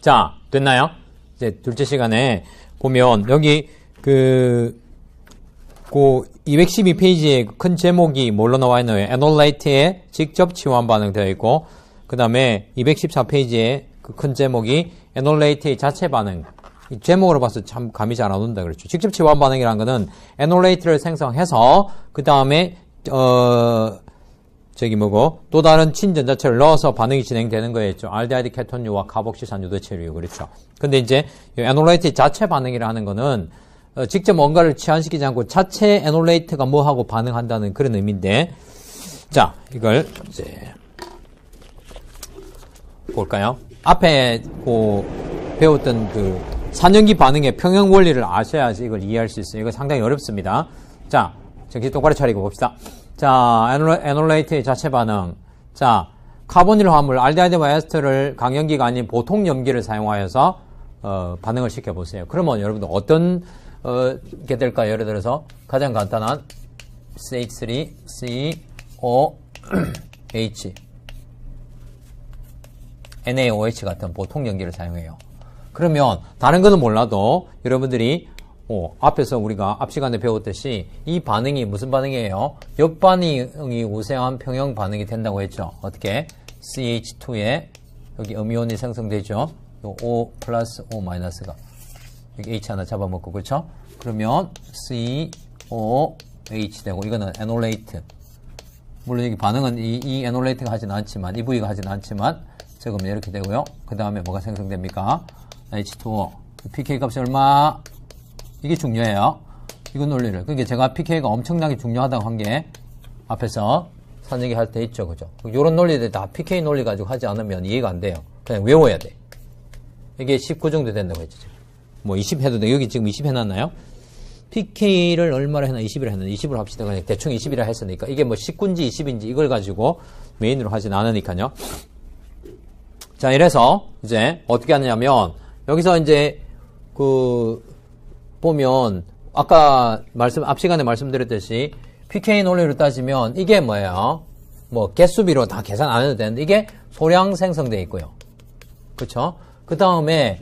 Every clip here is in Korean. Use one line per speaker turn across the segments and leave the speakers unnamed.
자, 됐나요? 이제 둘째 시간에 보면 여기 212페이지에 큰 제목이 뭘로 나와 있나요? 애놀레이트의 직접 치환 반응 되어 있고, 그 다음에 214페이지에 그 큰 제목이 애놀레이트의 자체 반응. 이 제목으로 봐서 참 감이 잘 안 온다 그랬죠. 직접 치환 반응이라는 거는 애놀레이트를 생성해서 그 다음에 또 다른 친전자체를 넣어서 반응이 진행되는 거였죠. 알데하이드 케톤유와 카복시산 유도체류 그렇죠. 근데 이제 애놀레이트 자체 반응이라는 거는 직접 뭔가를 치환시키지 않고 자체 애놀레이트가 뭐하고 반응한다는 그런 의미인데, 자, 이걸 이제 볼까요? 앞에 배웠던 그 산연기 반응의 평형 원리를 아셔야지 이걸 이해할 수 있어요. 이거 상당히 어렵습니다. 자, 정신 똑바로 차리고 봅시다. 자, 애놀레이트의 자체 반응. 자, 카보닐 화물, 알데하이드와 에스터를 강연기가 아닌 보통 염기를 사용하여서 반응을 시켜보세요. 그러면 여러분들 어떤 게 될까요? 예를 들어서 가장 간단한 CH3, CO, H, NaOH 같은 보통 염기를 사용해요. 그러면 다른 거는 몰라도 여러분들이 앞에서 우리가 앞 시간에 배웠듯이 이 반응이 무슨 반응이에요? 역반응이 우세한 평형 반응이 된다고 했죠. 어떻게? CH2에 여기 음이온이 생성되죠. 요 O 플러스 O 마이너스가 여기 H 하나 잡아먹고 그렇죠? 그러면 COH 되고 이거는 애놀레이트. 물론 여기 반응은 이 애놀레이트가 하진 않지만 이 부위가 하진 않지만 적으면 이렇게 되고요. 그 다음에 뭐가 생성됩니까? H2O. pK 값이 얼마? 이게 중요해요. 이거 논리를. 그러니까 제가 pK가 엄청나게 중요하다고 한 게 앞에서 산얘기 할 때 있죠. 그죠? 요런 논리들 다 pK 논리 가지고 하지 않으면 이해가 안 돼요. 그냥 외워야 돼. 이게 19 정도 된다고 했죠. 뭐 20 해도 돼. 여기 지금 20 해놨나요? pK를 얼마로 해나 20이라 했는데 20으로 합시다. 그냥 대충 20이라 했으니까 이게 뭐 19인지 20인지 이걸 가지고 메인으로 하진 않으니까요. 자, 이래서 이제 어떻게 하냐면 여기서 이제 보면 아까 앞 시간에 말씀드렸듯이 pK 논리로 따지면 이게 뭐예요? 뭐 개수비로 다 계산 안 해도 되는데 이게 소량 생성되어 있고요. 그렇죠? 그 다음에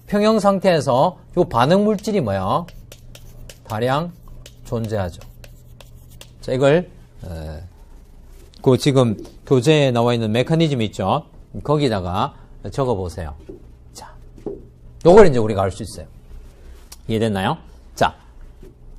평형 상태에서 이 반응 물질이 뭐예요? 다량 존재하죠. 자, 이걸 지금 교재에 나와 있는 메커니즘 있죠? 거기다가 적어 보세요. 자, 요걸 이제 우리가 알 수 있어요. 이해됐나요? 자,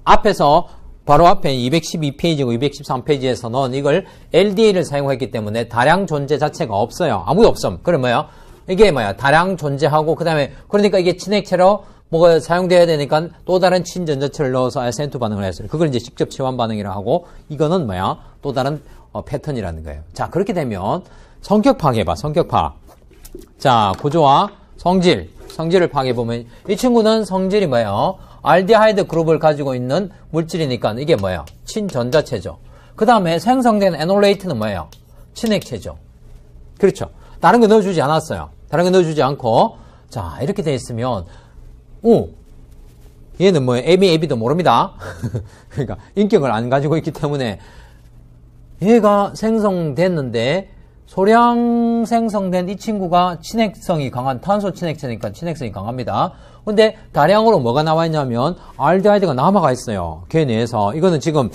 앞에서 바로 앞에 212페이지고 213페이지에서는 이걸 LDA를 사용했기 때문에 다량 존재 자체가 없어요. 아무도 없음. 그럼 뭐예요? 이게 뭐야? 다량 존재하고 그다음에 그러니까 이게 친액체로 뭐가 사용돼야 되니까 또 다른 친전자체를 넣어서 SN2 반응을 했어요. 그걸 이제 직접 치환 반응이라 하고 이거는 뭐야? 또 다른 패턴이라는 거예요. 자, 그렇게 되면 성격 파괴해봐. 성격 파. 자, 구조와 성질을 파괴해보면 이 친구는 성질이 뭐예요? 알데하이드 그룹을 가지고 있는 물질이니까 이게 뭐예요? 친전자체죠. 그 다음에 생성된 애놀레이트는 뭐예요? 친액체죠. 그렇죠. 다른 거 넣어주지 않았어요. 다른 거 넣어주지 않고 자, 이렇게 돼 있으면 얘는 뭐예요? AB도 모릅니다. 그러니까 인격을 안 가지고 있기 때문에 얘가 생성됐는데 소량 생성된 이 친구가 친액성이 강한 탄소 친액체니까 친액성이 강합니다. 근데 다량으로 뭐가 나와 있냐면 알데하이드가 남아가 있어요. 걔 내에서. 이거는 지금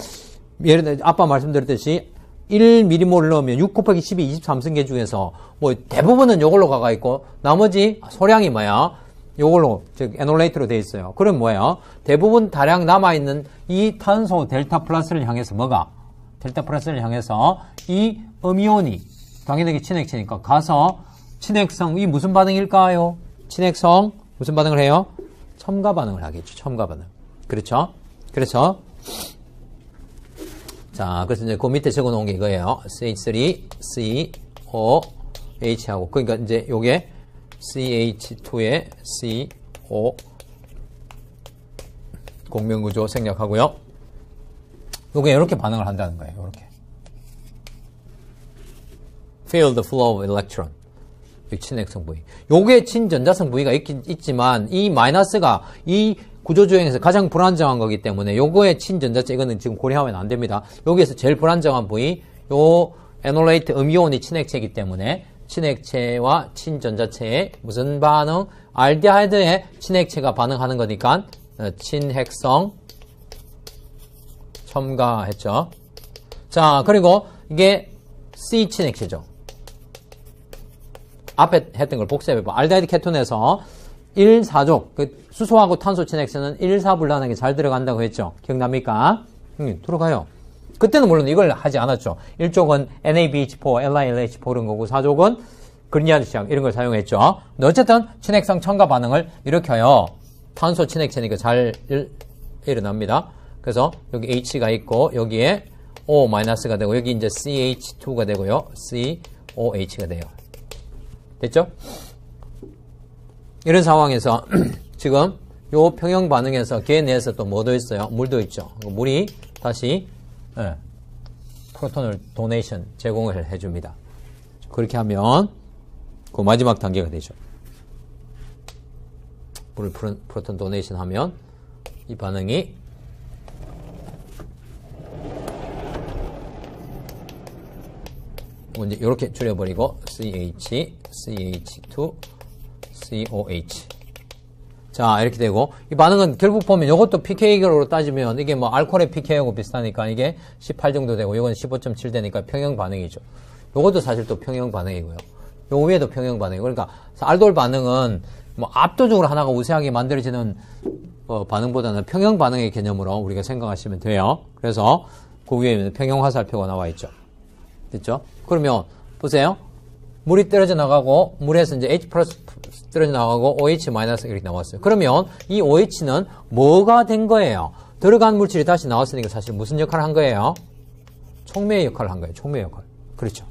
예를 들어 아까 말씀드렸듯이 1mol 넣으면 6 곱하기 12 23승계 중에서 뭐 대부분은 요걸로 가가 있고 나머지 소량이 뭐야? 요걸로 즉 애놀레이트로 돼 있어요. 그럼 뭐예요? 대부분 다량 남아 있는 이 탄소 델타 플러스를 향해서 뭐가? 델타 플러스를 향해서 이 음이온이 당연히 친액체니까 가서 친액성 이 무슨 반응일까요? 친액성 무슨 반응을 해요? 첨가 반응을 하겠죠. 첨가 반응. 그렇죠? 그래서 자, 그래서 이제 그 밑에 적어 놓은 게 이거예요. CH3, CO, H하고 그러니까 이제 요게 CH2에 CO 공명구조 생략하고요. 요게 이렇게 반응을 한다는 거예요. 이렇게. Field flow of electron. 친액성 부위. 요게 친전자성 부위가 있지만 이 마이너스가 이 구조조형에서 가장 불안정한 거기 때문에 요거의 친전자체 이거는 지금 고려하면 안 됩니다. 여기에서 제일 불안정한 부위 요 애놀레이트 음이온이 친액체이기 때문에 친액체와 친전자체의 무슨 반응? 알데하이드의 친액체가 반응하는 거니까 친핵성 첨가했죠. 자, 그리고 이게 C 친액체죠. 앞에 했던 걸 복습해봐. 알데하이드 케톤에서 1,4족, 수소하고 탄소 친액체는 1,4분란하게 잘 들어간다고 했죠. 기억납니까? 들어가요. 그때는 물론 이걸 하지 않았죠. 1족은 NABH4, LiLH4 이런 거고 4족은 그린야드시약 이런 걸 사용했죠. 근데 어쨌든 친핵성 첨가 반응을 일으켜요. 탄소 친액체니까 잘 일어납니다. 그래서 여기 H가 있고 여기에 O-가 되고 여기 이제 CH2가 되고요. COH가 돼요. 됐죠? 이런 상황에서 지금 요 평형 반응에서 걔 내에서 또 뭐도 있어요? 물도 있죠. 물이 다시 프로톤을 도네이션 제공을 해줍니다. 그렇게 하면 그 마지막 단계가 되죠. 물을 프로톤 도네이션 하면 이 반응이 이제 이렇게 줄여버리고 CH, CH2, COH. 자, 이렇게 되고 이 반응은 결국 보면 이것도 pK로 따지면 이게 뭐 알코올의 pK하고 비슷하니까 이게 18 정도 되고 이건 15.7 되니까 평형 반응이죠. 이것도 사실 또 평형 반응이고요. 요 위에도 평형 반응이고 그러니까 알돌 반응은 뭐 압도적으로 하나가 우세하게 만들어지는 반응보다는 평형 반응의 개념으로 우리가 생각하시면 돼요. 그래서 그 위에 평형 화살표가 나와 있죠. 됐죠? 그러면 보세요. 물이 떨어져 나가고 물에서 이제 H 플러스 떨어져 나가고 OH 마이너스 이렇게 나왔어요. 그러면 이 OH는 뭐가 된 거예요? 들어간 물질이 다시 나왔으니까 사실 무슨 역할을 한 거예요? 촉매의 역할을 한 거예요. 촉매 역할. 그렇죠.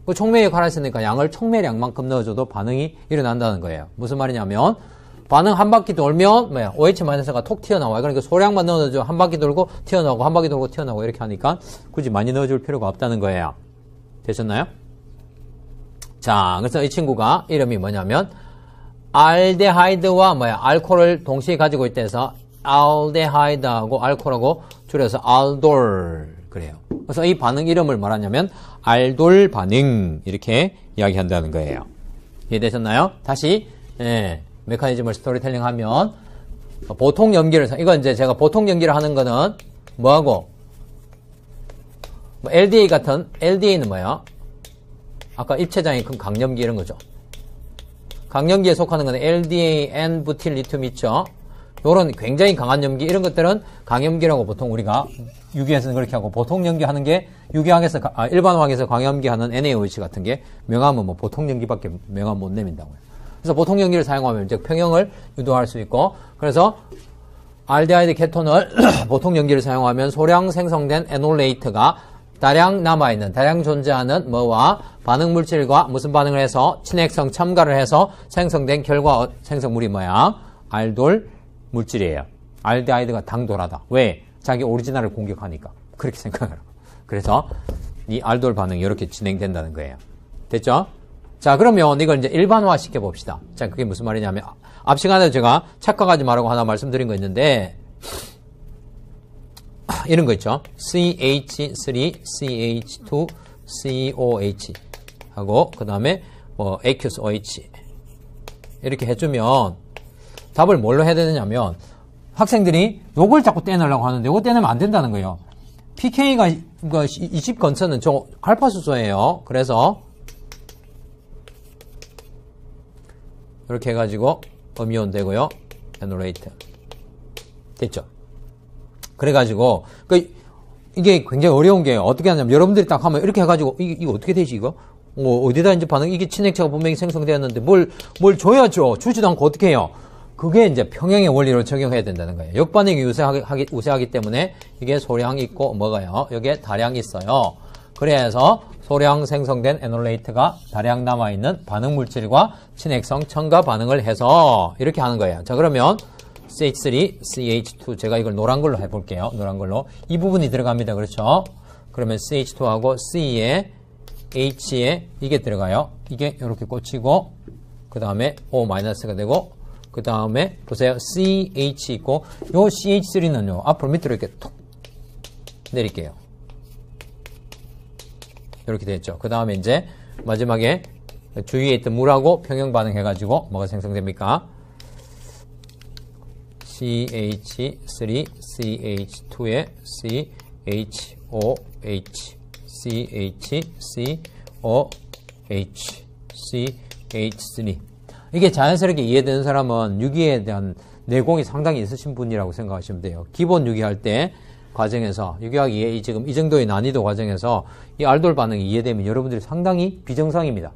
그 촉매 역할을 했으니까 양을 촉매량만큼 넣어줘도 반응이 일어난다는 거예요. 무슨 말이냐면 반응 한 바퀴 돌면 뭐야? OH 마이너스가 톡 튀어나와요. 그러니까 소량만 넣어줘. 한 바퀴 돌고 튀어나오고 한 바퀴 돌고 튀어나오고 이렇게 하니까 굳이 많이 넣어줄 필요가 없다는 거예요. 되셨나요? 자, 그래서 이 친구가 이름이 뭐냐면 알데하이드와 알코올을 동시에 가지고 있대서 알데하이드하고 알코올하고 줄여서 알돌 그래요. 그래서 이 반응 이름을 말하냐면 알돌 반응 이렇게 이야기한다는 거예요. 이해되셨나요? 다시 메커니즘을 스토리텔링 하면 보통 염기를 이건 이제 제가 보통 염기를 하는 거는 뭐하고 LDA 같은 LDA는 뭐야? 아까 입체장이 큰 강염기 이런 거죠. 강염기에 속하는 건 LDA, N-부틸 리튬 있죠. 요런 굉장히 강한 염기 이런 것들은 강염기라고 보통 우리가 유기에서는 그렇게 하고 보통 염기 하는 게 유기항에서 일반화학에서 강염기 하는 NaOH 같은 게 명암은 뭐 보통 염기밖에 명암 못 내민다고요. 그래서 보통 염기를 사용하면 이제 평형을 유도할 수 있고 그래서 알데하이드 케톤을 보통 염기를 사용하면 소량 생성된 에놀레이트가 다량 남아있는, 다량 존재하는 뭐와 반응 물질과 무슨 반응을 해서 친핵성 첨가를 해서 생성된 결과 생성물이 뭐야? 알돌 물질이에요. 알데하이드가 당돌하다. 왜? 자기 오리지널을 공격하니까. 그렇게 생각하라고. 그래서 이 알돌 반응이 이렇게 진행된다는 거예요. 됐죠? 자, 그러면 이걸 이제 일반화 시켜 봅시다. 자, 그게 무슨 말이냐면 앞 시간에 제가 착각하지 말라고 하나 말씀드린 거 있는데 이런 거 있죠. CH3, CH2, COH 하고 그 다음에 뭐 aqueous OH 이렇게 해주면 답을 뭘로 해야 되느냐면 학생들이 요걸 자꾸 떼내려고 하는데 요거 떼내면 안 된다는 거예요. pK가 20 근처는 저 알파 수소예요. 그래서 이렇게 해가지고 음이온 되고요. 에놀레이트 됐죠. 그래가지고 이게 굉장히 어려운 게 어떻게 하냐면 여러분들이 딱 하면 이렇게 해가지고 이거 어떻게 되지 이거? 어디다 이제 반응 이게 친액체가 분명히 생성되었는데 뭘 줘야죠. 주지도 않고 어떻게 해요? 그게 이제 평형의 원리로 적용해야 된다는 거예요. 역반응이 우세하기 때문에 이게 소량 있고 뭐가요? 여기에 다량 있어요. 그래서 소량 생성된 에놀레이트가 다량 남아있는 반응 물질과 친핵성 첨가 반응을 해서 이렇게 하는 거예요. 자, 그러면 CH3, CH2 제가 이걸 노란 걸로 해볼게요. 노란 걸로 이 부분이 들어갑니다. 그렇죠? 그러면 CH2하고 C에 H에 이게 들어가요. 이게 이렇게 꽂히고 그 다음에 O-가 되고 그 다음에 보세요. CH 있고 요 CH3는요. 앞으로 밑으로 이렇게 톡 내릴게요. 이렇게 됐죠. 그 다음에 이제 마지막에 주위에 있던 물하고 평형 반응해가지고 뭐가 생성됩니까? CH3CH2에 CHOH CH3 이게 자연스럽게 이해되는 사람은 유기에 대한 내공이 상당히 있으신 분이라고 생각하시면 돼요. 기본 유기할 때 과정에서 유기학 이해 지금 이 정도의 난이도 과정에서 이 알돌 반응이 이해되면 여러분들이 상당히 비정상입니다.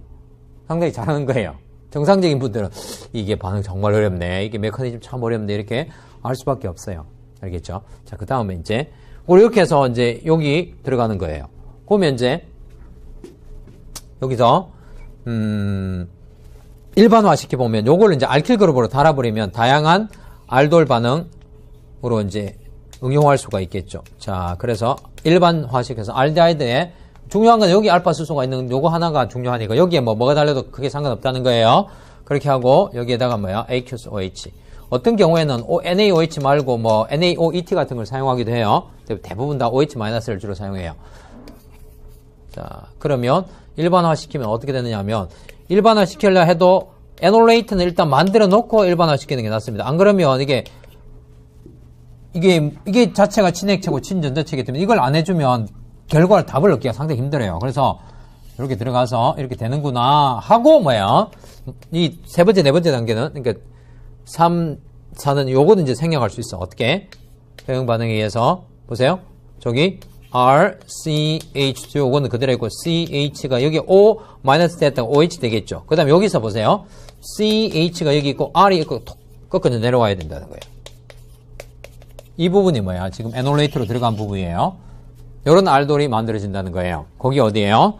상당히 잘하는 거예요. 정상적인 분들은 이게 반응 정말 어렵네. 이게 메커니즘 참 어렵네. 이렇게 알 수밖에 없어요. 알겠죠? 자, 그 다음에 이제 이렇게 해서 이제 여기 들어가는 거예요. 그러면 이제 여기서 일반화 시켜보면 요걸 이제 알킬 그룹으로 달아버리면 다양한 알돌 반응으로 이제 응용할 수가 있겠죠. 자, 그래서 일반화시켜서 알데하이드에 중요한 건 여기 알파 수소가 있는 요거 하나가 중요하니까 여기에 뭐가 달려도 크게 상관없다는 거예요. 그렇게 하고 여기에다가 뭐야? AQSOH. 어떤 경우에는 NaOH 말고 뭐 NaOET 같은 걸 사용하기도 해요. 대부분 다 OH-를 주로 사용해요. 자, 그러면 일반화 시키면 어떻게 되느냐 하면 일반화 시키려 해도 에놀레이트는 일단 만들어 놓고 일반화 시키는 게 낫습니다. 안 그러면 이게 자체가 친액체고 친전자체이기 때문에 이걸 안 해주면 결과를 답을 얻기가 상당히 힘들어요. 그래서 이렇게 들어가서 이렇게 되는구나 하고 뭐야? 이 세 번째, 네 번째 단계는 그러니까 3, 4는 요거는 이제 생략할 수 있어. 어떻게? 평형 반응에 의해서 보세요. 저기 R, C, H2 요거는 그대로 있고 CH가 여기 O 마이너스 됐다가 OH 되겠죠. 그 다음에 여기서 보세요. CH가 여기 있고 R이 있고 꺾어서 내려와야 된다는 거예요. 이 부분이 뭐야? 지금 에놀레이트로 들어간 부분이에요. 요런 알돌이 만들어진다는 거예요. 거기 어디에요?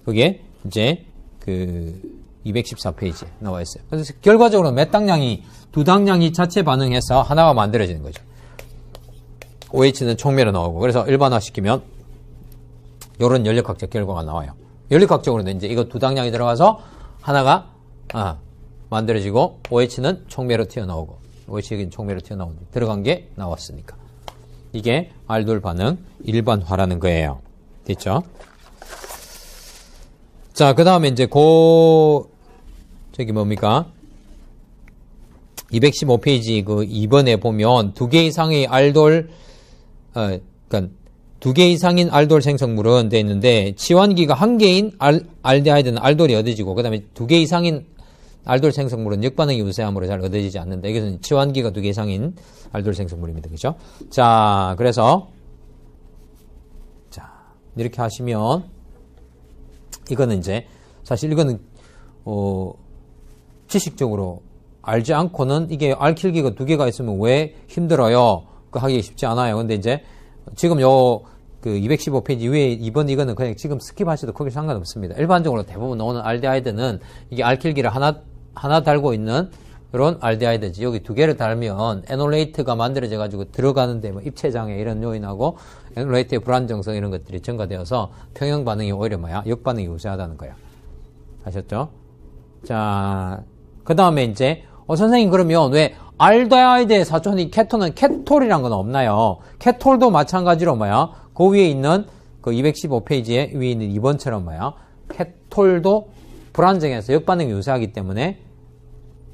그게 이제 그 214페이지에 나와 있어요. 그래서 결과적으로 몇 당량이 두 당량이 자체 반응해서 하나가 만들어지는 거죠. OH는 촉매로 나오고 그래서 일반화 시키면 요런 연력학적 결과가 나와요. 연력학적으로는 이제 이거 두 당량이 들어가서 하나가 만들어지고 OH는 촉매로 튀어나오고 OH 여기는 촉매로 튀어나오고 들어간 게 나왔으니까 이게 알돌 반응 일반화라는 거예요. 됐죠? 자, 그 다음에 이제 저기 뭡니까? 215페이지 그 2번에 보면 두 개 이상의 알돌, 그러니까 두 개 이상인 알돌 생성물은 돼 있는데 치환기가 한 개인 알데하이드는 알돌이 얻어지고 그 다음에 두 개 이상인 알돌 생성물은 역반응이 우세함으로 잘 얻어지지 않는다. 이것은 치환기가 두 개 이상인 알돌 생성물입니다. 그죠? 자, 그래서 자, 이렇게 하시면 이거는 이제 사실 이거는 지식적으로 알지 않고는 이게 알킬기가 두 개가 있으면 왜 힘들어요? 그 하기 쉽지 않아요. 근데 이제 지금 그 215페이지 위에 2번 이거는 그냥 지금 스킵하셔도 크게 상관없습니다. 일반적으로 대부분 나오는 알데하이드는 이게 알킬기를 하나 달고 있는 이런 알데하이드지. 여기 두 개를 달면 에놀레이트가 만들어져 가지고 들어가는데 뭐 입체장애 이런 요인하고 에놀레이트의 불안정성 이런 것들이 증가되어서 평형 반응이 오히려 뭐야? 역반응이 우세하다는 거야. 아셨죠? 자, 그 다음에 이제 선생님 그러면 왜 알데하이드의 사촌이 케톤은 케톨이란 건 없나요? 케톨도 마찬가지로 뭐야? 그 위에 있는 그 215페이지에 위에 있는 2번처럼 뭐야? 케톨도 불안정해서 역반응이 우세하기 때문에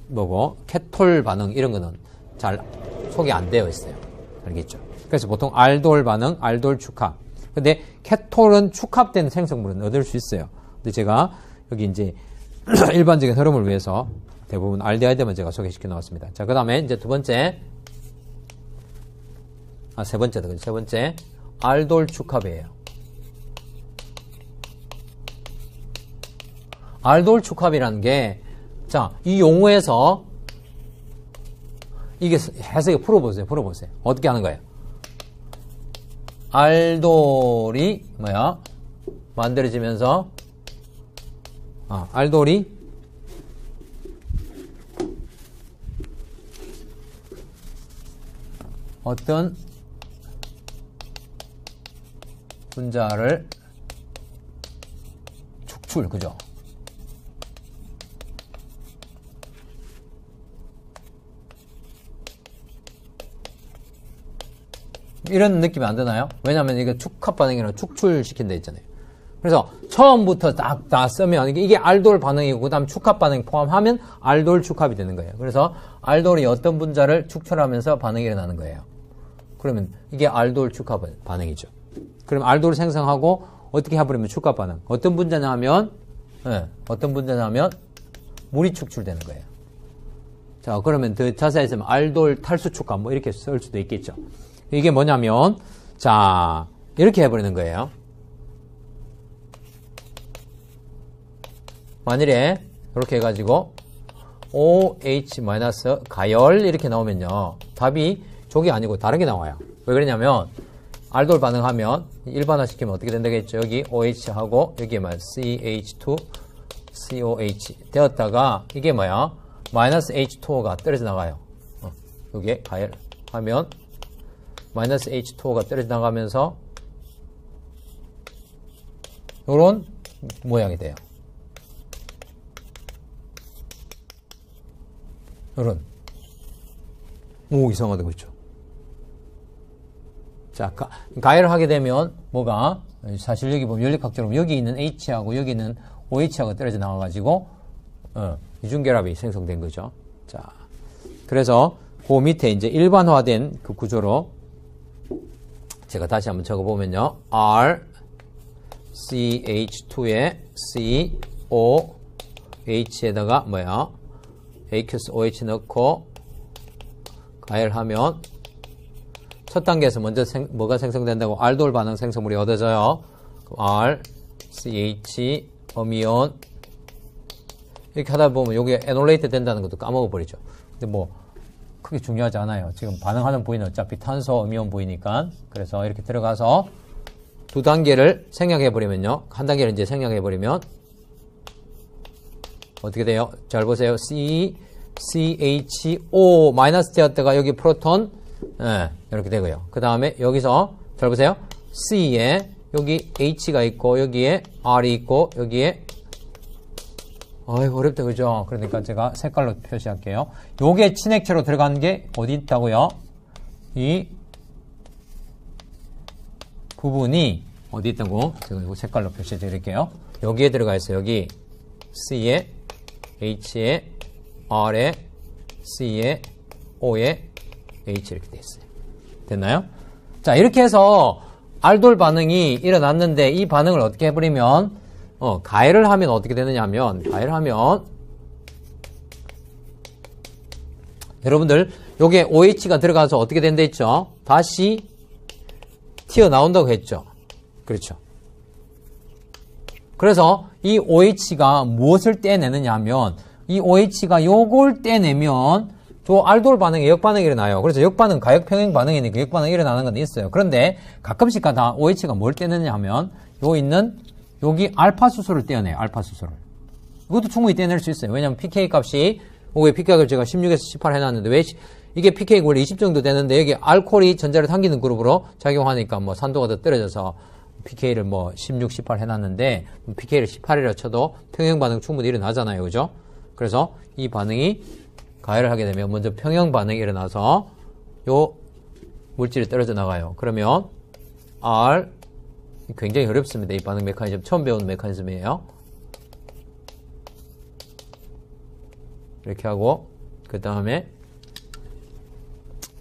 뭐고 케톨 반응 이런 거는 잘 소개 안 되어 있어요. 알겠죠? 그래서 보통 알돌 반응, 알돌 축합. 근데 케톨은 축합된 생성물은 얻을 수 있어요. 근데 제가 여기 이제 일반적인 흐름을 위해서 대부분 알데하이드만 제가 소개시켜 놓았습니다. 자, 그 다음에 이제 세 번째 알돌 축합이에요. 알돌 축합이라는 게 자, 이 용어에서 이게 해석을 풀어보세요. 어떻게 하는 거예요? 알돌이 뭐야? 만들어지면서 알돌이 어떤 분자를 축출, 그죠? 이런 느낌이 안 드나요? 왜냐하면 이게 축합 반응이라 축출시킨다 했잖아요. 그래서 처음부터 딱 다 쓰면 이게 알돌 반응이고 그 다음 축합 반응 포함하면 알돌 축합이 되는 거예요. 그래서 알돌이 어떤 분자를 축출하면서 반응이 일어나는 거예요. 그러면 이게 알돌 축합 반응이죠. 그럼 알돌을 생성하고 어떻게 해버리면 축합 반응. 어떤 분자냐 하면 물이 축출되는 거예요. 자, 그러면 더 자세히 쓰면 알돌 탈수 축합 뭐 이렇게 쓸 수도 있겠죠. 이게 뭐냐면 자, 이렇게 해버리는 거예요. 만일에 이렇게 해가지고 OH- 가열 이렇게 나오면요. 답이 저게 아니고 다른 게 나와요. 왜 그러냐면 알돌 반응하면 일반화시키면 어떻게 된다겠죠? 여기 OH하고 여기에 CH2, COH 되었다가 이게 뭐야? 마이너스 H2O가 떨어져 나가요. 여기에 가열하면 마이너스 H2O가 떨어져 나가면서 이런 모양이 돼요. 이런. 오, 이상하다, 그렇죠? 자, 가열을 하게 되면 뭐가 사실 여기 보면 연립학적으로 여기 있는 H하고 여기 있는 OH하고 떨어져 나와가지고 이중결합이 생성된 거죠. 자, 그래서 그 밑에 이제 일반화된 그 구조로 제가 다시 한번 적어보면요. R CH2에 COH에다가 뭐야? AQOH 넣고 가열하면 첫 단계에서 먼저 뭐가 생성된다고? 알돌 반응 생성물이 얻어져요. R, CH, 어미온 이렇게 하다 보면 여기 에놀레이트 된다는 것도 까먹어버리죠. 근데 뭐 크게 중요하지 않아요. 지금 반응하는 부위는 어차피 탄소, 어미온 부위니까. 그래서 이렇게 들어가서 두 단계를 생략해버리면요. 한 단계를 이제 생략해버리면 어떻게 돼요? 잘 보세요. CHO 마이너스 되었다가 여기 프로톤 이렇게 되고요. 그 다음에 여기서 잘 보세요. C에 여기 H가 있고 여기에 R이 있고 여기에 어렵다 그죠? 그러니까 제가 색깔로 표시할게요. 요게 친액체로 들어간 게 어디 있다고요? 이 부분이 어디 있다고? 제가 이거 색깔로 표시해 드릴게요. 여기에 들어가 있어요. 여기 C에 H에 R에 C에 O에 H 이렇게 돼 있어요. 됐나요? 자, 이렇게 해서 알돌 반응이 일어났는데 이 반응을 어떻게 해버리면 가열을 하면 어떻게 되느냐 하면 가열하면 여러분들 요게 OH가 들어가서 어떻게 된다 했죠? 다시 튀어나온다고 했죠. 그렇죠. 그래서 이 OH가 무엇을 떼내느냐 하면 이 OH가 요걸 떼내면 저 알돌 반응에 역반응이 일어나요. 그래서 역반응, 가역평행 반응이니까 역반응이 일어나는 건 있어요. 그런데 가끔씩 다 OH가 뭘 떼느냐 하면 여기 알파 수소를 떼어내요. 알파 수소를. 이것도 충분히 떼낼 수 있어요. 왜냐하면 pK 값이 왜 pK 값을 제가 16에서 18 해놨는데 왜 이게 pK가 원래 20 정도 되는데 여기 알코올이 전자를 당기는 그룹으로 작용하니까 뭐 산도가 더 떨어져서 pK를 뭐 16, 18 해놨는데 pK를 18이라 쳐도 평형 반응 충분히 일어나잖아요. 그죠? 그래서 이 반응이 가열을 하게 되면 먼저 평형 반응이 일어나서 요 물질이 떨어져 나가요. 그러면 R 굉장히 어렵습니다. 이 반응 메커니즘 처음 배우는 메커니즘이에요. 이렇게 하고 그 다음에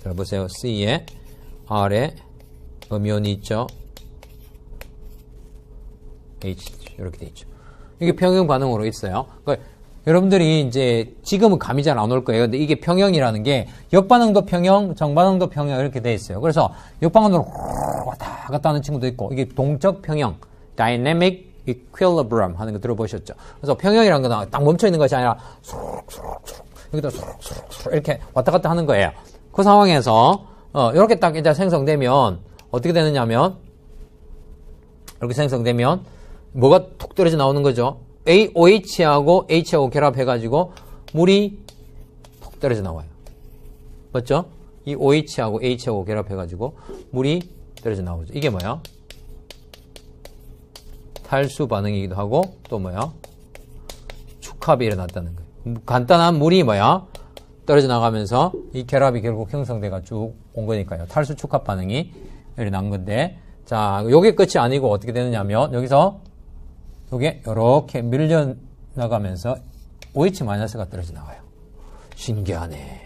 잘 보세요. C에 R에 음이온이 있죠. H 이렇게 돼 있죠. 이게 평형 반응으로 있어요. 그러니까 여러분들이 이제 지금은 감이 잘 안 올 거예요. 근데 이게 평형이라는 게 역반응도 평형, 정반응도 평형 이렇게 돼 있어요. 그래서 역반응으로 왔다 갔다 하는 친구도 있고 이게 동적 평형, dynamic equilibrium 하는 거 들어보셨죠? 그래서 평형이라는 건 딱 멈춰 있는 것이 아니라 수룩수룩수룩 여기다 수룩수룩 이렇게 왔다 갔다 하는 거예요. 그 상황에서 이렇게 딱 이제 생성되면 어떻게 되느냐면 이렇게 생성되면 뭐가 툭 떨어져 나오는 거죠? OH하고 H하고 결합해가지고 물이 톡 떨어져 나와요. 맞죠? 이 OH하고 H하고 결합해가지고 물이 떨어져 나오죠. 이게 뭐야? 탈수 반응이기도 하고 또 뭐야? 축합이 일어났다는 거예요. 간단한 물이 뭐야? 떨어져 나가면서 이 결합이 결국 형성돼가 쭉 온 거니까요. 탈수 축합 반응이 일어난 건데 자, 요게 끝이 아니고 어떻게 되느냐면 여기서 이게 이렇게 밀려 나가면서 OH-가 떨어져 나가요. 신기하네.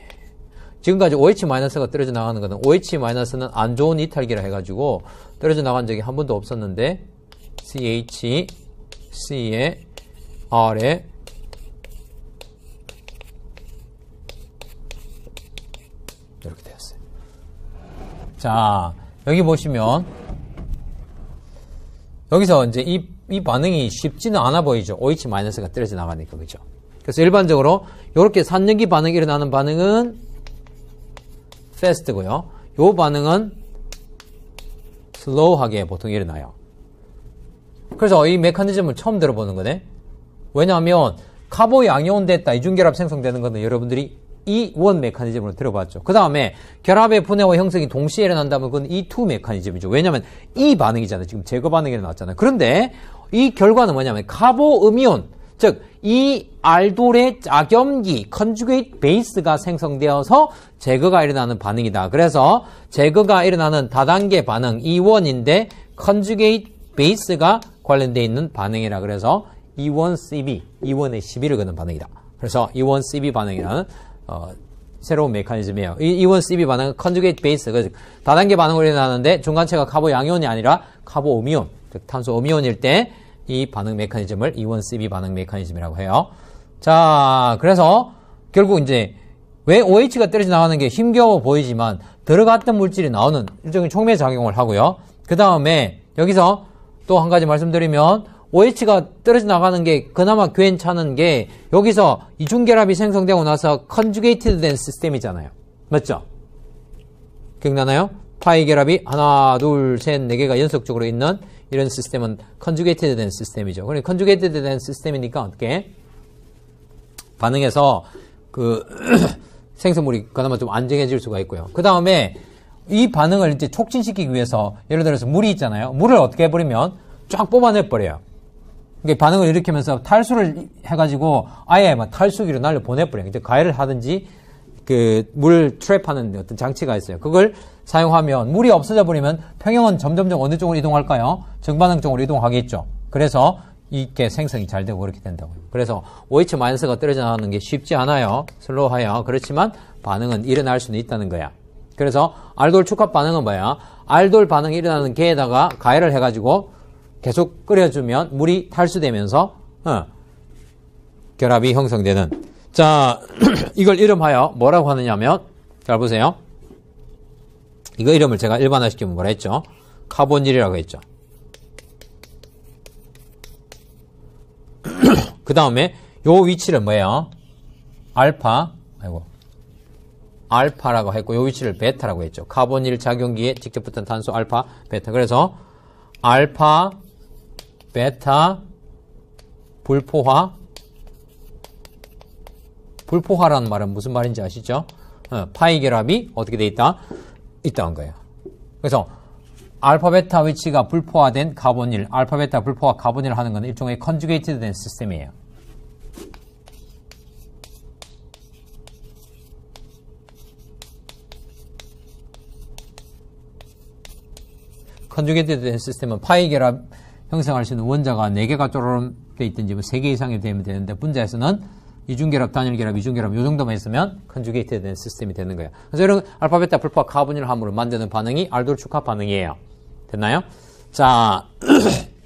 지금까지 OH-가 떨어져 나가는 것은 OH-는 안 좋은 이탈기라 해가지고 떨어져 나간 적이 한 번도 없었는데 CH, C에 R에 이렇게 되었어요. 자, 여기 보시면 여기서 이제 이 반응이 쉽지는 않아 보이죠. OH-가 떨어져 나가니까, 그죠? 그래서 일반적으로 이렇게 산염기 반응이 일어나는 반응은 fast고요. 이 반응은 slow하게 보통 일어나요. 그래서 이 메커니즘을 처음 들어보는 거네. 왜냐하면 카보 양이온 됐다, 이중결합 생성되는 것은 여러분들이 E1 메커니즘으로 들어봤죠. 그 다음에 결합의 분해와 형성이 동시에 일어난다면 그건 E2 메커니즘이죠. 왜냐하면 이 반응이잖아요. 지금 제거 반응이 일어났잖아요. 그런데 이 결과는 뭐냐면 카보음이온, 즉 이 알돌의 짝염기 컨주게이트 베이스가 생성되어서 제거가 일어나는 반응이다. 그래서 제거가 일어나는 다단계 반응 E1인데 컨주게이트 베이스가 관련되어 있는 반응이라 그래서 E1CB, E1의 시비를 거는 반응이다. 그래서 E1CB 반응이라는 새로운 메커니즘이에요. 이 E1CB 반응은 컨주게이트 베이스, 즉 다단계 반응으로 일어나는데 중간체가 카보 양이온이 아니라 카보 음이온, 즉 탄소 음이온일 때 이 반응 메커니즘을 E1CB 반응 메커니즘이라고 해요. 자, 그래서 결국 이제 왜 OH가 떨어져 나가는 게 힘겨워 보이지만 들어갔던 물질이 나오는 일종의 촉매 작용을 하고요. 그 다음에 여기서 또 한 가지 말씀드리면 OH가 떨어져 나가는 게 그나마 괜찮은 게 여기서 이중결합이 생성되고 나서 컨주게이티드 된 시스템이잖아요. 맞죠? 기억나나요? 파이 결합이 하나, 둘, 셋, 네 개가 연속적으로 있는 이런 시스템은 컨주게이티드 된 시스템이죠. 그러니까 컨주게이티드 된 시스템이니까 어떻게 반응해서 그 생성물이 그나마 좀 안정해질 수가 있고요. 그 다음에 이 반응을 이제 촉진시키기 위해서 예를 들어서 물이 있잖아요. 물을 어떻게 해버리면 쫙 뽑아내버려요. 그러니까 반응을 일으키면서 탈수를 해가지고 아예 막 탈수기로 날려 보내버려요. 이제 가열을 하든지 그 물 트랩하는 어떤 장치가 있어요. 그걸 사용하면 물이 없어져 버리면 평형은 점점점 어느 쪽으로 이동할까요? 정반응 쪽으로 이동하겠죠. 그래서 이게 생성이 잘 되고 그렇게 된다고요. 그래서 OH-가 떨어져 나가는 게 쉽지 않아요. 슬로우하여. 그렇지만 반응은 일어날 수는 있다는 거야. 그래서 알돌 축합 반응은 뭐야? 알돌 반응이 일어나는 게에다가 가열을 해가지고 계속 끓여주면 물이 탈수되면서 결합이 형성되는. 자, 이걸 이름하여 뭐라고 하느냐면 잘 보세요. 이거 이름을 제가 일반화시키면 뭐라 했죠? 카본일이라고 했죠. 그 다음에 요 위치를 뭐예요? 알파라고 했고 요 위치를 베타라고 했죠. 카본일 작용기에 직접 붙은 탄소 알파, 베타. 그래서 알파, 베타, 불포화라는 말은 무슨 말인지 아시죠? 파이 결합이 어떻게 돼 있다? 있다는 거예요. 그래서 알파, 베타 위치가 불포화된 카본일, 알파, 베타, 불포화 카본일 하는 건 일종의 컨주게이티드 된 시스템이에요. 컨주게이티드 된 시스템은 파이 결합 형성할 수 있는 원자가 4개가 쪼르륵 돼 있든지 뭐 3개 이상이 되면 되는데 분자에서는 이중결합, 단일결합, 이중결합 요 정도만 있으면 컨주게이티드 된 시스템이 되는 거예요. 그래서 이런 알파, 베타, 불포화 카본일 함으로 만드는 반응이 알돌 축합 반응이에요. 됐나요? 자,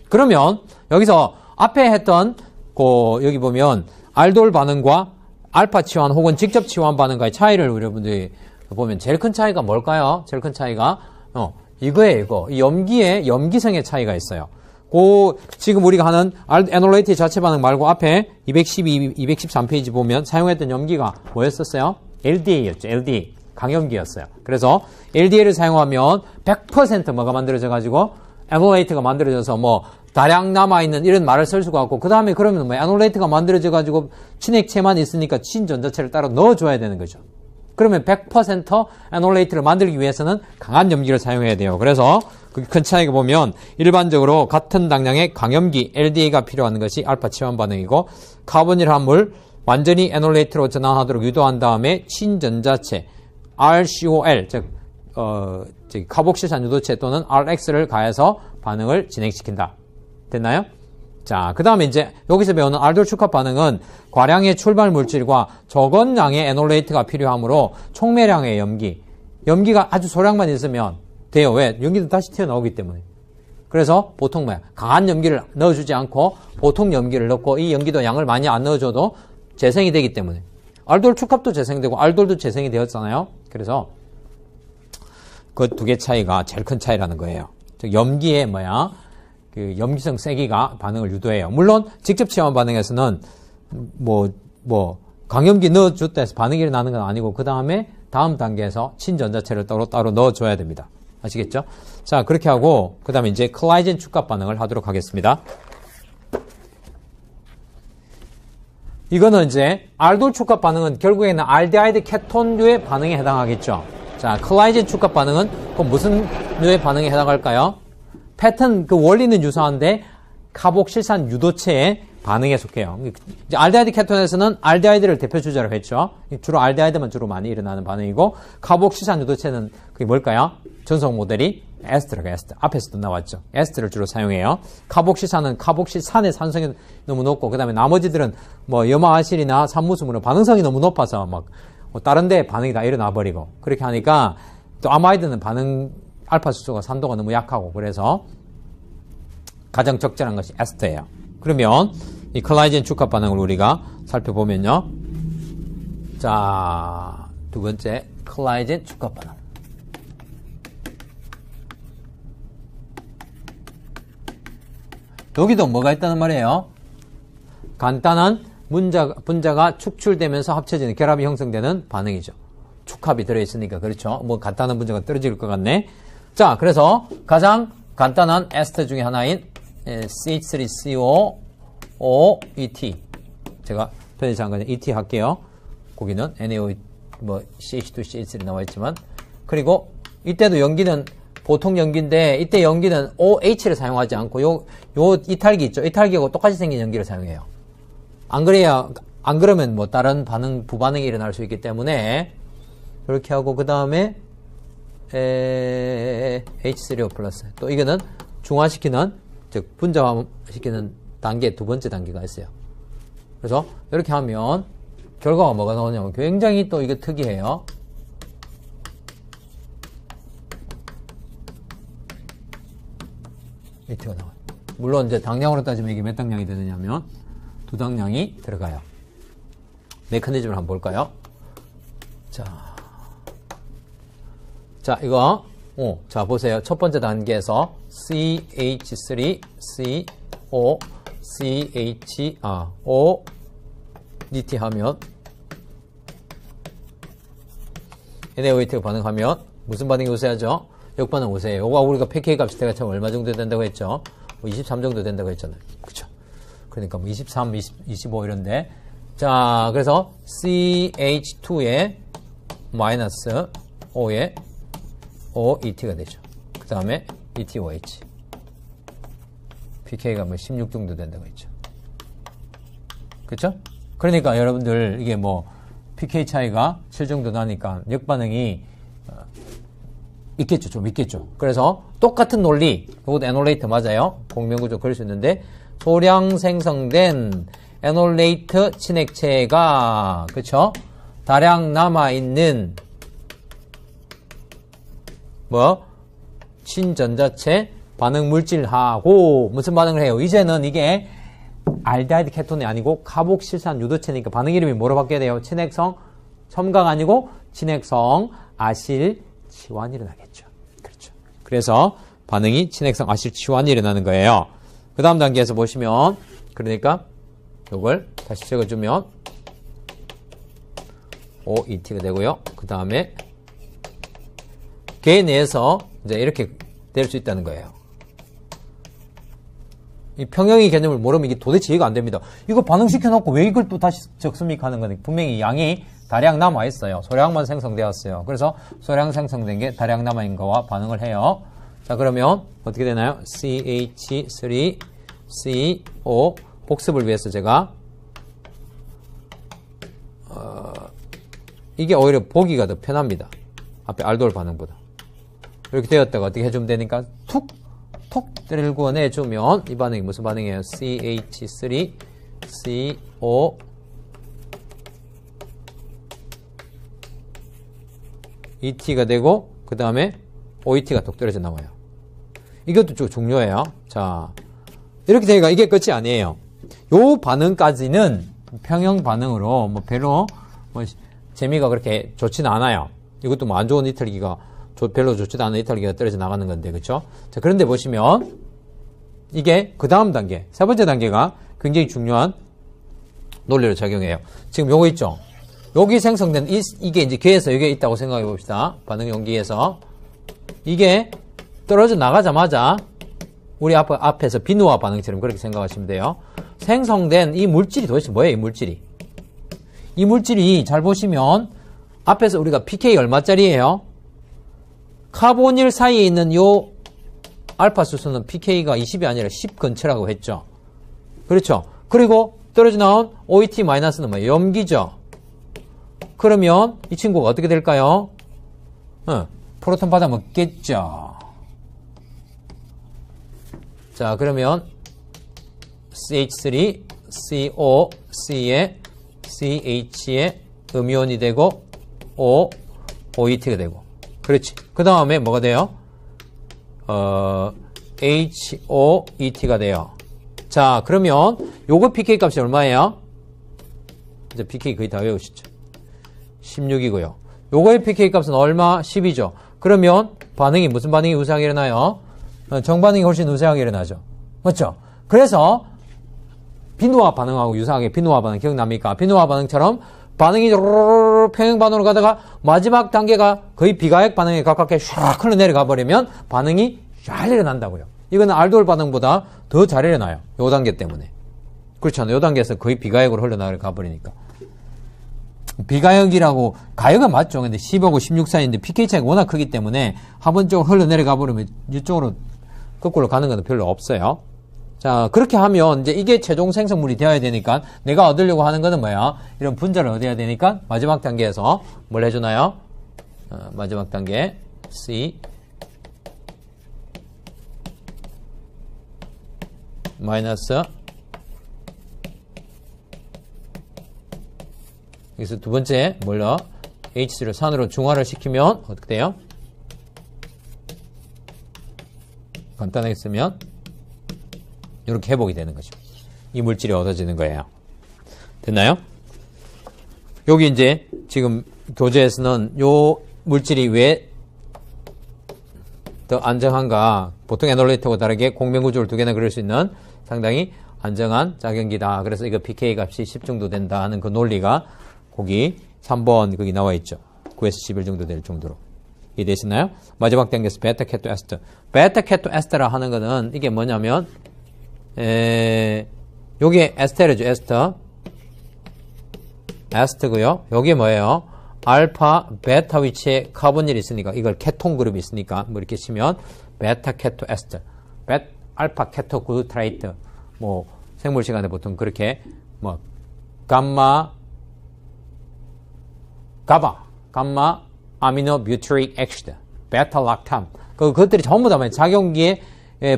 그러면 여기서 앞에 했던 여기 보면 알돌 반응과 알파 치환 혹은 직접 치환 반응과의 차이를 여러분들이 보면 제일 큰 차이가 뭘까요? 제일 큰 차이가 이거예요. 이거. 이 염기성의 차이가 있어요. 지금 우리가 하는 에놀레이트 자체 반응 말고 앞에 212, 213페이지 보면 사용했던 염기가 뭐였었어요? LDA였죠. LDA. 강염기였어요. 그래서 LDA를 사용하면 100% 뭐가 만들어져가지고 에놀레이트가 만들어져서 뭐 다량 남아있는 이런 말을 쓸 수가 없고 그 다음에 그러면 뭐 에놀레이트가 만들어져가지고 친액체만 있으니까 친전자체를 따로 넣어줘야 되는 거죠. 그러면 100% 에놀레이트를 만들기 위해서는 강한 염기를 사용해야 돼요. 그래서 그 큰 차이가 보면 일반적으로 같은 당량의 강염기 LDA가 필요한 것이 알파 치환 반응이고 카본일 함을 완전히 에놀레이트로 전환하도록 유도한 다음에 친전자체 RCOL 즉 카복실산 유도체 또는 RX를 가해서 반응을 진행시킨다. 됐나요? 자, 그 다음에 이제 여기서 배우는 알돌 축합 반응은 과량의 출발 물질과 적은 양의 에놀레이트가 필요하므로 총매량의 염기가 아주 소량만 있으면 돼요. 왜? 염기도 다시 튀어나오기 때문에. 그래서 보통 강한 염기를 넣어주지 않고 보통 염기를 넣고 이 염기도 양을 많이 안 넣어줘도 재생이 되기 때문에. 알돌 축합도 재생되고 알돌도 재생이 되었잖아요. 그래서 그 두 개 차이가 제일 큰 차이라는 거예요. 즉 염기의 그 염기성 세기가 반응을 유도해요. 물론 직접 체험 반응에서는 강염기 넣어줬다 해서 반응이 일어나는 건 아니고 그 다음에 다음 단계에서 친전자체를 따로 넣어줘야 됩니다. 아시겠죠? 자, 그렇게 하고 그 다음에 이제 클라이젠 축합 반응을 하도록 하겠습니다. 이거는 이제 알돌 축합 반응은 결국에는 알데하이드 케톤류의 반응에 해당하겠죠. 자, 클라이젠 축합 반응은 그럼 무슨 류의 반응에 해당할까요? 패턴 그 원리는 유사한데 카복실산 유도체의 반응에 속해요. 이제 알데하이드 케톤에서는 알데하이드를 대표 주자로 했죠. 주로 알데하이드만 주로 많이 일어나는 반응이고 카복실산 유도체는 그게 뭘까요? 전속 모델이 에스트라고 에스트. 앞에서도 나왔죠. 에스트를 주로 사용해요. 카복실산은 카복실산의 산성이 너무 높고 그다음에 나머지들은 염화아실이나 산무수물은 반응성이 너무 높아서 다른 데 반응이 다 일어나 버리고 그렇게 하니까 또 아마이드는 반응 알파 수소가 산도가 너무 약하고 그래서 가장 적절한 것이 에스터예요. 그러면 이 클라이젠 축합 반응을 우리가 살펴보면요. 자, 두 번째 클라이젠 축합 반응. 여기도 뭐가 있다는 말이에요? 간단한 분자가 축출되면서 합쳐지는 결합이 형성되는 반응이죠. 축합이 들어있으니까 그렇죠. 간단한 분자가 떨어질 것 같네. 자, 그래서 가장 간단한 에스터 중에 하나인 CH3CO OET 제가 편의상 그냥 ET 할게요. 거기는 NaO CH2CH3 나와 있지만 그리고 이때도 연기는 보통 연기인데 이때 연기는 OH를 사용하지 않고 요 이탈기 있죠. 이탈기하고 똑같이 생긴 연기를 사용해요. 안 그러면 다른 부반응이 일어날 수 있기 때문에 그렇게 하고 그 다음에 H3O 플러스 또 이거는 중화시키는 즉 분자화시키는 단계 두 번째 단계가 있어요. 그래서 이렇게 하면 결과가 뭐가 나오냐면 굉장히 또 이게 특이해요. 이트가 나와요. 물론 이제 당량으로 따지면 이게 몇 당량이 되느냐면 두 당량이 들어가요. 메커니즘을 한번 볼까요? 자, 이거, 자, 보세요. 첫 번째 단계에서 CH3CO, O, DT 하면, NaOH 반응하면, 무슨 반응이 우세하죠? 역반응 우세해요. 요거 우리가 pK 값이 제가 참 얼마 정도 된다고 했죠? 23 정도 된다고 했잖아요. 그쵸? 그러니까 23, 25 이런데. 자, 그래서 CH2에 마이너스 O에 OET가 되죠. 그 다음에 ETOH. pK가 16 정도 된다고 했죠. 그쵸? 그러니까 여러분들 이게 pK 차이가 7 정도 나니까 역반응이 있겠죠. 좀 있겠죠. 그래서 똑같은 논리, 이것도 에놀레이트 맞아요. 공명구조 그럴 수 있는데 소량 생성된 에놀레이트 친액체가 그쵸? 다량 남아있는 친전자체 반응 물질하고 무슨 반응을 해요? 이제는 이게 알데하이드 케톤이 아니고 카복실산 유도체니까 반응 이름이 뭐로 바뀌어야 돼요? 친액성 첨가가 아니고 친액성 아실치환이 일어나겠죠. 그렇죠. 그래서 반응이 친액성 아실치환이 일어나는 거예요. 그 다음 단계에서 보시면 그러니까 이걸 다시 적어주면 OET가 되고요. 그 다음에 개 내에서 이제 이렇게 될 수 있다는 거예요. 이 평형의 개념을 모르면 이게 도대체 이해가 안 됩니다. 이거 반응시켜놓고 왜 이걸 또 다시 적습니까 하는 거는 분명히 양이 다량 남아있어요. 소량만 생성되었어요. 그래서 소량 생성된 게 다량 남아있는 거와 반응을 해요. 자, 그러면 어떻게 되나요? CH3CO 복습을 위해서 제가 이게 오히려 보기가 더 편합니다. 앞에 알돌 반응보다. 이렇게 되었다가 어떻게 해주면 되니까 툭 톡 때리고 내주면 이 반응이 무슨 반응이에요? CH3CO ET가 되고 그 다음에 OET가 톡 떨어져 나와요. 이것도 좀 중요해요. 자, 이렇게 되니까 이게 끝이 아니에요. 요 반응까지는 평형 반응으로 뭐 별로 뭐 재미가 그렇게 좋지는 않아요. 이것도 뭐 안 좋은 이탈기가 별로 좋지도 않은 이탈기가 떨어져 나가는 건데, 그렇죠? 자, 그런데 보시면 이게 그 다음 단계, 세 번째 단계가 굉장히 중요한 논리를 작용해요. 지금 요거 있죠? 여기 생성된 이게 이제 괴에서 여기에 있다고 생각해 봅시다. 반응 용기에서 이게 떨어져 나가자마자 우리 앞에서 비누화 반응처럼 그렇게 생각하시면 돼요. 생성된 이 물질이 도대체 뭐예요? 이 물질이 잘 보시면 앞에서 우리가 pK 얼마짜리예요? 카보닐 사이에 있는 요 알파 수소는 pK가 20이 아니라 10 근처라고 했죠. 그렇죠? 그리고 떨어져 나온 OET-는 뭐예요? 염기죠. 그러면 이 친구가 어떻게 될까요? 프로톤 받아 먹겠죠. 자, 그러면 CH3, CO, C에 CH에 음이온이 되고 O, OET가 되고. 그렇지. 그 다음에 뭐가 돼요? HOET가 돼요. 자, 그러면 요거 pK 값이 얼마예요? 이제 pK 거의 다 외우시죠. 16이고요. 요거의 pK 값은 얼마? 10이죠. 그러면 반응이 무슨 반응이 우세하게 일어나요? 정반응이 훨씬 우세하게 일어나죠. 맞죠? 그래서 비누화 반응하고 유사하게 비누화 반응 기억납니까? 비누화 반응처럼 반응이 평형 반응으로 가다가 마지막 단계가 거의 비가역 반응에 가깝게 샥 흘러내려가 버리면 반응이 잘 일어난다고요. 이거는 알도올 반응보다 더 잘 일어나요. 요 단계 때문에. 그렇잖아요. 요 단계에서 거의 비가역으로 흘러나가 버리니까. 비가역이라고 가역은 맞죠. 근데 10하고 16 사이인데 pK 차이가 워낙 크기 때문에 하번 쪽으로 흘러내려가 버리면 이쪽으로 거꾸로 가는 건 별로 없어요. 자, 그렇게 하면 이제 이게 최종 생성물이 되어야 되니까 내가 얻으려고 하는 거는 뭐야? 이런 분자를 얻어야 되니까 마지막 단계에서 뭘 해주나요? 마지막 단계 C 마이너스 여기서 두 번째 뭘로? H3를 산으로 중화를 시키면 어떻게 돼요? 간단하게 쓰면 이렇게 회복이 되는 거죠. 이 물질이 얻어지는 거예요. 됐나요? 여기 이제 지금 교재에서는 요 물질이 왜 더 안정한가? 보통 에놀레이터와 다르게 공명구조를 두 개나 그릴 수 있는 상당히 안정한 작용기다. 그래서 이거 pK 값이 10 정도 된다 하는 그 논리가 거기 3번 거기 나와 있죠. 9에서 11 정도 될 정도로. 이해되시나요? 마지막 단계에서 베타 케토 에스터. 베타 케토 에스터라 하는 거는 이게 뭐냐면 요게 에스테르죠. 에스터고요. 요게 뭐예요? 알파, 베타 위치에 카보닐이 있으니까 이걸 케톤 그룹이 있으니까 뭐 이렇게 치면 베타 케토 에스터. 알파 케토 구트라이트. 뭐 생물 시간에 보통 그렇게 뭐 감마 아미노 뷰티릭 액시드, 베타 락탐. 그것들이 전부 다 작용기에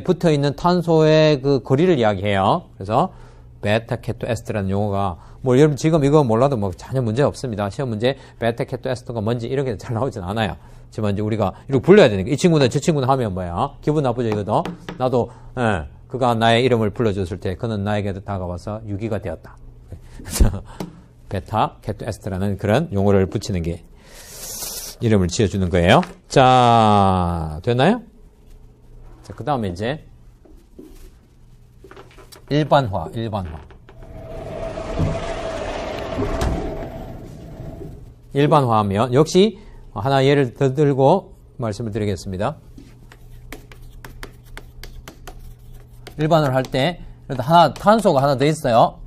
붙어 있는 탄소의 그 거리를 이야기해요. 그래서 베타 케토 에스터라는 용어가 뭐 여러분 지금 이거 몰라도 뭐 전혀 문제 없습니다. 시험 문제 베타 케토 에스터가 뭔지 이렇게 잘 나오진 않아요. 지금 이제 우리가 이렇게 불러야 되니까 이 친구는 저 친구는 하면 뭐야? 기분 나쁘죠 이거도. 나도 그가 나의 이름을 불러줬을 때 그는 나에게도 다가와서 유기가 되었다. 그래서 베타 케토 에스터라는 그런 용어를 붙이는 게 이름을 지어주는 거예요. 자, 됐나요? 자, 그 다음에 이제 일반화. 일반화하면 역시 하나 예를 더 들고 말씀을 드리겠습니다. 일반화를 할 때 탄소가 하나 더 있어요.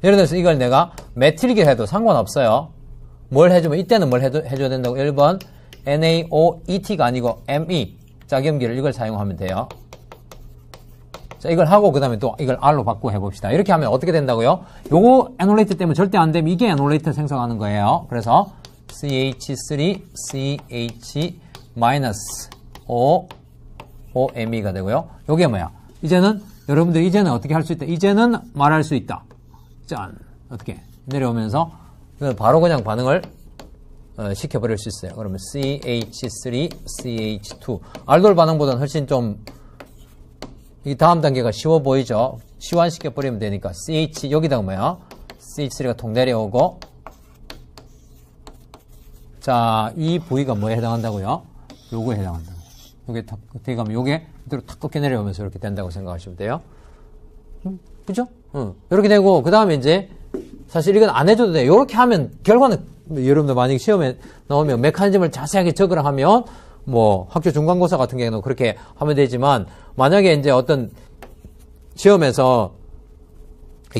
예를 들어서 이걸 내가 메틸기를 해도 상관없어요. 뭘 해주면 이때는 뭘 해줘야 된다고? 1번 NaOET가 아니고 Me 짝염기를 이걸 사용하면 돼요. 자, 이걸 하고 그 다음에 또 이걸 R로 바꾸고 해봅시다. 이렇게 하면 어떻게 된다고요? 요거 에놀레이트 때문에 절대 안 되면 이게 에놀레이트 생성하는 거예요. 그래서 CH3, CH 마이너스 OME가 되고요. 요게 뭐야? 이제는 여러분들 이제는 어떻게 할 수 있다? 이제는 말할 수 있다. 짠. 어떻게? 내려오면서 바로 그냥 반응을 시켜버릴 수 있어요. 그러면 CH3, CH2. 알돌 반응보다는 훨씬 좀 이 다음 단계가 쉬워 보이죠? 시환시켜버리면 되니까 CH 여기다가 뭐야? CH3가 통 내려오고 자, 이 부위가 뭐에 해당한다고요? 요거에 해당한다고. 요게 탁, 어떻게 가면 요게 그대로 탁 꺾여 내려오면서 이렇게 된다고 생각하시면 돼요. 그죠? 이렇게 되고, 그 다음에 이제, 사실 이건 안 해줘도 돼요. 요렇게 하면, 결과는, 여러분들 만약에 시험에 나오면 메커니즘을 자세하게 적으라 하면, 뭐, 학교 중간고사 같은 경우는 그렇게 하면 되지만, 만약에 이제 어떤 시험에서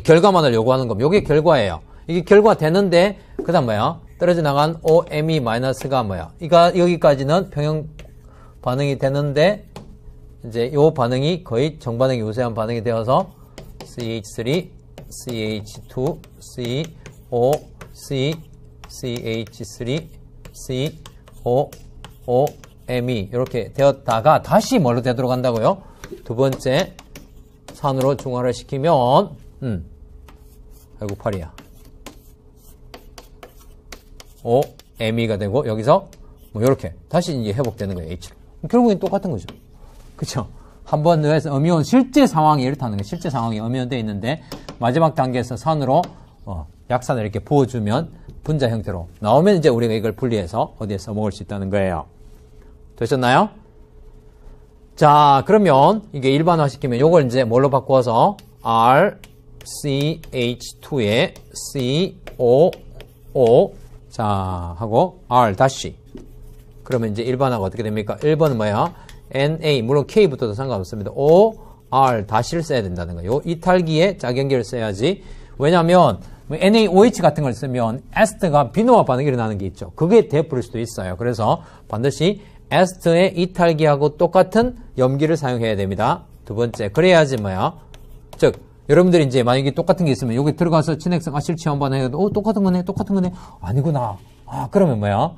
결과만을 요구하는 거면, 요게 결과예요. 이게 결과 되는데, 그 다음 뭐야? 떨어져 나간 OME 마이너스가 뭐야? 여기까지는 평형 반응이 되는데, 이제 요 반응이 거의 정반응이 우세한 반응이 되어서, CH3, CH2, CO, C, CH3, CO, OME 이렇게 되었다가 다시 뭘로 되도록 한다고요? 두 번째 산으로 중화를 시키면 아이고 팔이야. OME가 되고 여기서 뭐 이렇게 다시 이제 회복되는 거예요. H를. 결국엔 똑같은 거죠. 그쵸? 한번 더해서 음이온 실제 상황이 이렇다는 거예요. 실제 상황이 음이온되어 있는데 마지막 단계에서 산으로 약산을 이렇게 부어주면 분자 형태로 나오면 이제 우리가 이걸 분리해서 어디에 써먹을 수 있다는 거예요. 되셨나요? 자, 그러면 이게 일반화시키면 요걸 이제 뭘로 바꾸어서 RCH2에 COO 자 하고 R 다시 그러면 이제 일반화가 어떻게 됩니까? 1번은 뭐야? NA 물론 K부터도 상관없습니다. O R 다시를 써야 된다는 거예요. 이탈기에 짝연결을 써야지. 왜냐하면 NaOH 같은 걸 쓰면 에스트가 비노화 반응이 일어나는 게 있죠. 그게 되어버릴 수도 있어요. 그래서 반드시 에스트의 이탈기하고 똑같은 염기를 사용해야 됩니다. 두 번째 그래야지 뭐야? 즉 여러분들이 이제 만약에 똑같은 게 있으면 여기 들어가서 친핵성 아실 체험 반응해도 똑같은 거네 똑같은 거네 아니구나. 그러면 뭐야?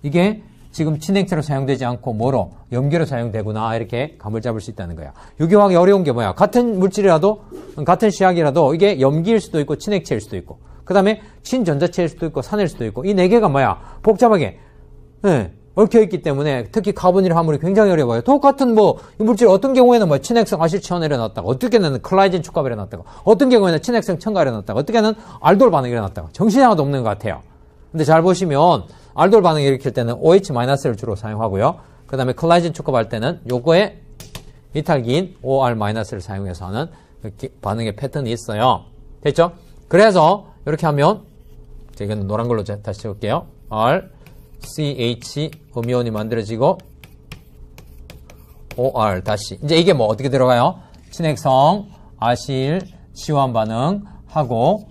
이게 지금 친핵체로 사용되지 않고 뭐로? 염기로 사용되구나 이렇게 감을 잡을 수 있다는 거야. 유기화학이 어려운 게 뭐야? 같은 물질이라도 같은 시약이라도 이게 염기일 수도 있고 친핵체일 수도 있고 그 다음에 친전자체일 수도 있고 산일 수도 있고 이 네 개가 뭐야? 복잡하게 얽혀있기 때문에 특히 카본일 화물이 굉장히 어려워요. 똑같은 이 물질 어떤 경우에는 친핵성 아실치온이 일어났다가 어떤 경우에는 클라이젠 축합이 일어났다가 어떤 경우에는 친핵성 첨가가 일어났다가 어떤 경우에는 알돌 반응이 일어났다가 정신이 하나도 없는 것 같아요. 근데 잘 보시면 알돌 반응을 일으킬 때는 OH-를 주로 사용하고요. 그 다음에 클라이젠 축합할 때는 요거에 이탈기인 OR-를 사용해서 하는 반응의 패턴이 있어요. 됐죠? 그래서 이렇게 하면 이거는 노란 걸로 다시 적을게요. R, CH 음이온이 만들어지고 OR 다시 이제 이게 어떻게 들어가요? 친핵성 아실 시환 반응하고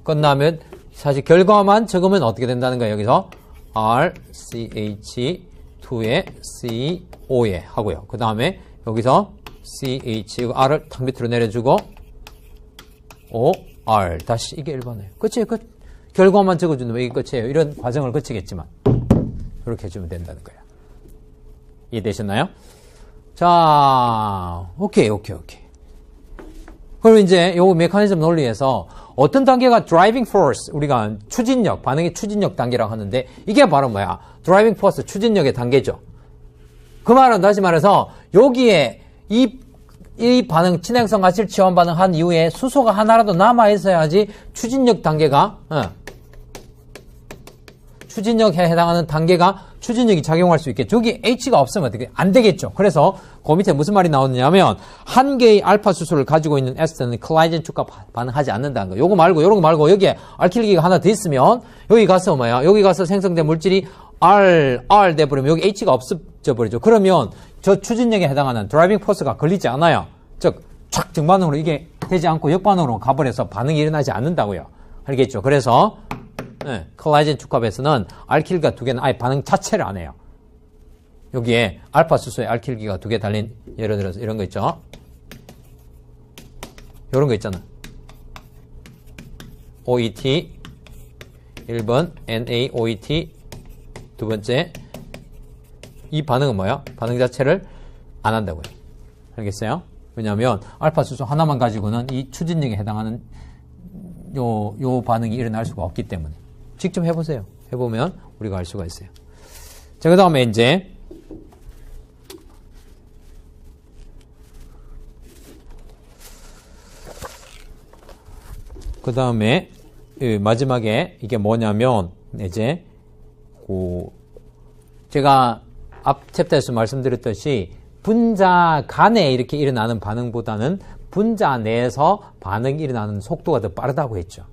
끝나면 사실 결과만 적으면 어떻게 된다는 거예요? 여기서 R, CH2에 CO에 하고요. 그 다음에 여기서 CH, R을 탁 밑으로 내려주고 OR 다시 이게 1번이에요. 끝이에요. 끝. 결과만 적어주는 게 끝이에요. 이런 과정을 거치겠지만 이렇게 해주면 된다는 거예요. 이해되셨나요? 자, 오케이. 그럼 이제 요 메커니즘 논리에서 어떤 단계가 driving force, 우리가 추진력, 반응의 추진력 단계라고 하는데 이게 바로 뭐야? driving force, 추진력의 단계죠. 그 말은 다시 말해서 여기에 이 반응, 친핵성 아실 치환 반응한 이후에 수소가 하나라도 남아있어야지 추진력 단계가 추진력에 해당하는 단계가 추진력이 작용할 수 있겠죠. 저기 H가 없으면 어떻게 안 되겠죠. 그래서 그 밑에 무슨 말이 나오느냐면 한 개의 알파 수소를 가지고 있는 에스터는 클라이젠 축합 반응하지 않는다는 거. 요거 말고 요런 거 말고 여기에 알킬기가 하나 더 있으면 여기 가서 뭐야? 여기 가서 생성된 물질이 R 돼버리면 여기 H가 없어져 버리죠. 그러면 저 추진력에 해당하는 드라이빙 포스가 걸리지 않아요. 즉 촥 정반응으로 이게 되지 않고 역반응으로 가버려서 반응이 일어나지 않는다고요. 알겠죠? 그래서 클라이젠 축합에서는 알킬기가 두 개는 아예 반응 자체를 안 해요. 여기에 알파 수소에 알킬기가 두 개 달린 예를 들어서 이런 거 있죠. 이런 거 있잖아. OET 1번 NaOET 두 번째 이 반응은 뭐야? 반응 자체를 안 한다고요. 알겠어요? 왜냐하면 알파 수소 하나만 가지고는 이 추진력에 해당하는 요 반응이 일어날 수가 없기 때문에. 직접 해보세요. 해보면 우리가 알 수가 있어요. 자, 그 다음에 이제 마지막에 이게 뭐냐면 이제 제가 앞 챕터에서 말씀드렸듯이 분자 간에 이렇게 일어나는 반응보다는 분자 내에서 반응이 일어나는 속도가 더 빠르다고 했죠.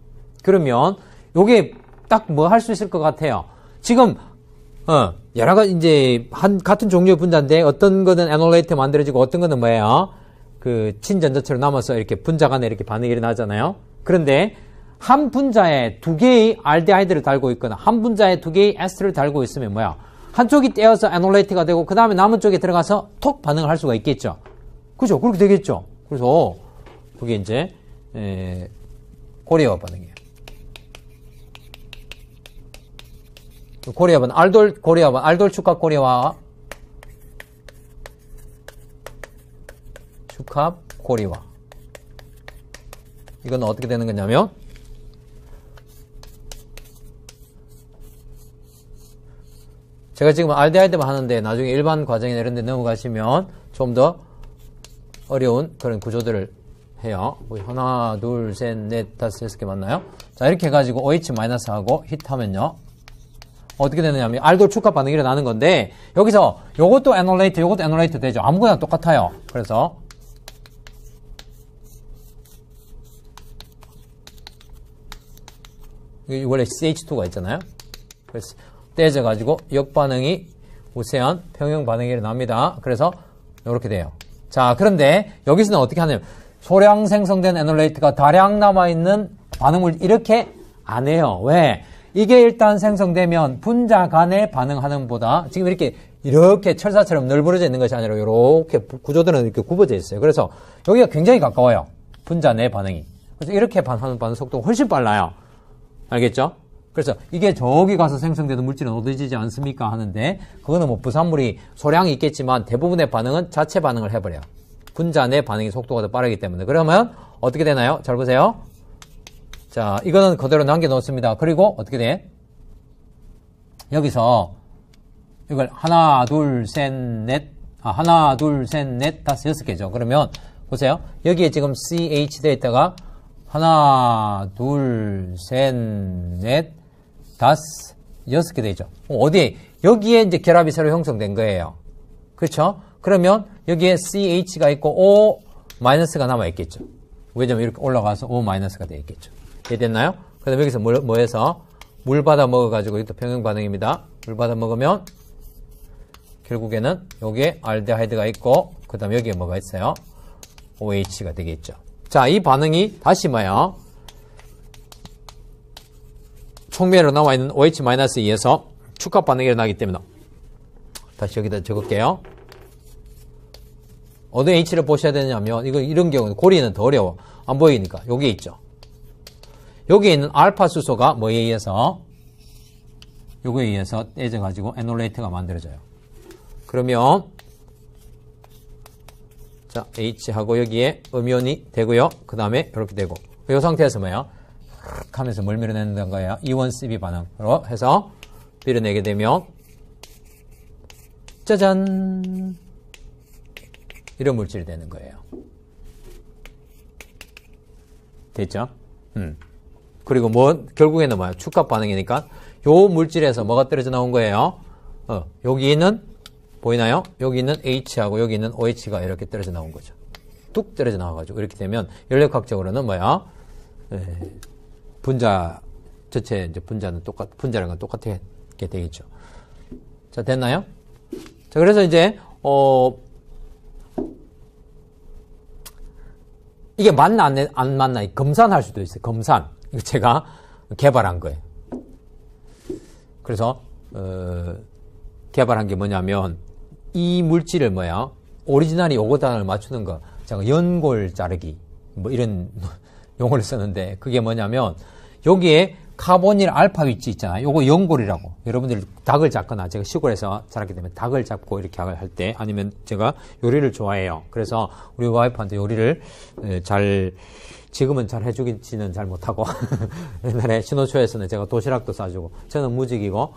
그러면 요게 딱 뭐 할 수 있을 것 같아요. 지금 여러 가지 이제 같은 종류의 분자인데 어떤 거는 애놀레이트 만들어지고 어떤 거는 뭐예요? 그 친전자체로 남아서 이렇게 분자 간에 이렇게 반응이 일어나잖아요. 그런데 한 분자에 두 개의 알데하이드를 달고 있거나 한 분자에 두 개의 에스터를 달고 있으면 뭐야? 한쪽이 떼어서 애놀레이트가 되고 그 다음에 남은 쪽에 들어가서 톡 반응을 할 수가 있겠죠. 그죠? 그렇게 되겠죠. 그래서 그게 이제 고리와 반응이에요. 고리와 반응, 알돌 축합 고리와 축합 고리와 이건 어떻게 되는 거냐면 제가 지금 알데하이드만 하는데 나중에 일반 과정이나 이런 데 넘어가시면 좀 더 어려운 그런 구조들을 해요. 하나, 둘, 셋, 넷, 다섯, 여섯 개 맞나요? 자, 이렇게 해가지고 OH-하고 히트하면요. 어떻게 되느냐면 알돌 축합 반응이 일어나는 건데 여기서 요것도 애놀레이트, 요것도 애놀레이트 되죠. 아무거나 똑같아요. 그래서 원래 CH2가 있잖아요. 그래서 떼져가지고 역반응이 우세한 평형 반응이 일어납니다. 그래서 이렇게 돼요. 자, 그런데 여기서는 어떻게 하냐면 소량 생성된 애놀레이트가 다량 남아있는 반응을 이렇게 안 해요. 왜? 이게 일단 생성되면 분자 간에 반응하는 보다 지금 이렇게 철사처럼 널브러져 있는 것이 아니라 이렇게 구조들은 이렇게 굽어져 있어요. 그래서 여기가 굉장히 가까워요. 분자 내 반응이. 그래서 이렇게 하는 반응 속도가 훨씬 빨라요. 알겠죠? 그래서 이게 저기 가서 생성되는 물질은 얻어지지 않습니까? 하는데 그거는 뭐 부산물이 소량이 있겠지만 대부분의 반응은 자체 반응을 해버려요. 분자 내 반응의 속도가 더 빠르기 때문에. 그러면 어떻게 되나요? 잘 보세요. 자, 이거는 그대로 남겨놓습니다. 그리고 어떻게 돼? 여기서 이걸 하나, 둘, 셋, 넷, 다섯, 여섯 개죠. 그러면 보세요. 여기에 지금 CH 되어 있다가 하나, 둘, 셋, 넷, 다섯, 여섯 개 되죠. 어디에? 여기에 이제 결합이 새로 형성된 거예요. 그렇죠? 그러면 여기에 CH가 있고 O-가 남아있겠죠. 왜냐면 이렇게 올라가서 O-가 되어 있겠죠. 이해됐나요? 그 다음에 여기서 뭐 해서 물 받아 먹어가지고 이것도 평형 반응입니다. 물 받아 먹으면 결국에는 여기에 알데하이드가 있고 그 다음에 여기에 뭐가 있어요? OH가 되겠죠. 자, 이 반응이 다시 뭐야? 촉매로 나와 있는 OH-에 의해서 축합 반응이 일어나기 때문에 다시 여기다 적을게요. 어느 H를 보셔야 되냐면 이런 경우는 고리는 더 어려워. 안 보이니까 여기에 있죠. 여기에 있는 알파 수소가 뭐에 의해서? 요거에 의해서 떼져가지고 애놀레이트가 만들어져요. 그러면 자, H하고 여기에 음이온이 되고요. 그 다음에 이렇게 되고 이 상태에서 뭐예요? 하면서 뭘 밀어내는 거예요? 이온 CB 반응으로 해서 밀어내게 되면 짜잔 이런 물질이 되는 거예요. 됐죠? 그리고 뭐 결국에는 뭐야? 축합 반응이니까 요 물질에서 뭐가 떨어져 나온 거예요? 여기 있는 보이나요? 여기 있는 H하고 여기 있는 OH가 이렇게 떨어져 나온 거죠. 뚝 떨어져 나와가지고 이렇게 되면 연력학적으로는 뭐야? 분자 전체 이제 분자랑 건 똑같게 되겠죠. 자, 됐나요? 자, 그래서 이제 이게 맞나 안 맞나 검산할 수도 있어요. 검산. 이거 제가 개발한 거예요. 그래서 개발한 게 뭐냐면 이 물질을 뭐야? 오리지널이 요거단을 맞추는 거. 제가 연골 자르기 뭐 이런 용어를 썼는데 그게 뭐냐면 여기에 카보닐 알파 위치 있잖아요. 요거 연골이라고. 여러분들 닭을 잡거나 제가 시골에서 자랐기 때문에 닭을 잡고 이렇게 할 때 아니면 제가 요리를 좋아해요. 그래서 우리 와이프한테 요리를 지금은 잘 해주기는 잘 못하고 옛날에 신호초에서는 제가 도시락도 싸주고 저는 무직이고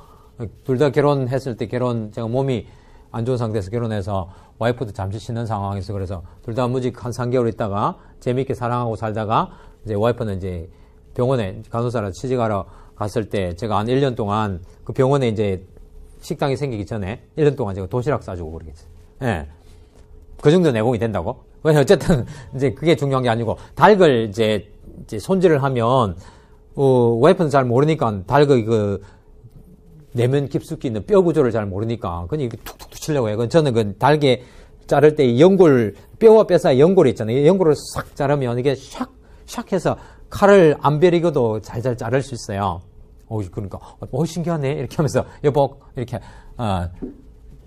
둘 다 결혼했을 때 제가 몸이 안 좋은 상태에서 결혼해서 와이프도 잠시 쉬는 상황에서 그래서 둘 다 무직 한 3개월 있다가 재미있게 사랑하고 살다가 이제 와이프는 이제 병원에 간호사로 취직하러 갔을 때 제가 한 1년 동안 그 병원에 이제 식당이 생기기 전에 1년 동안 제가 도시락 싸주고 그러겠어요. 예. 그 정도 내공이 된다고? 왜냐면 어쨌든 이제 그게 중요한 게 아니고 닭을 이제 손질을 하면 와이프는 잘 모르니까 닭의 그 내면 깊숙이 있는 뼈 구조를 잘 모르니까 그냥 이렇게 툭툭툭 치려고 해요. 저는 그 닭에 자를 때 연골 뼈와 뼈 사이 연골이 있잖아요. 이 연골을 싹 자르면 이게 샥 해서 칼을 안 베리고도 잘 자를 수 있어요. 그러니까, 신기하네. 이렇게 하면서, 여보, 이렇게,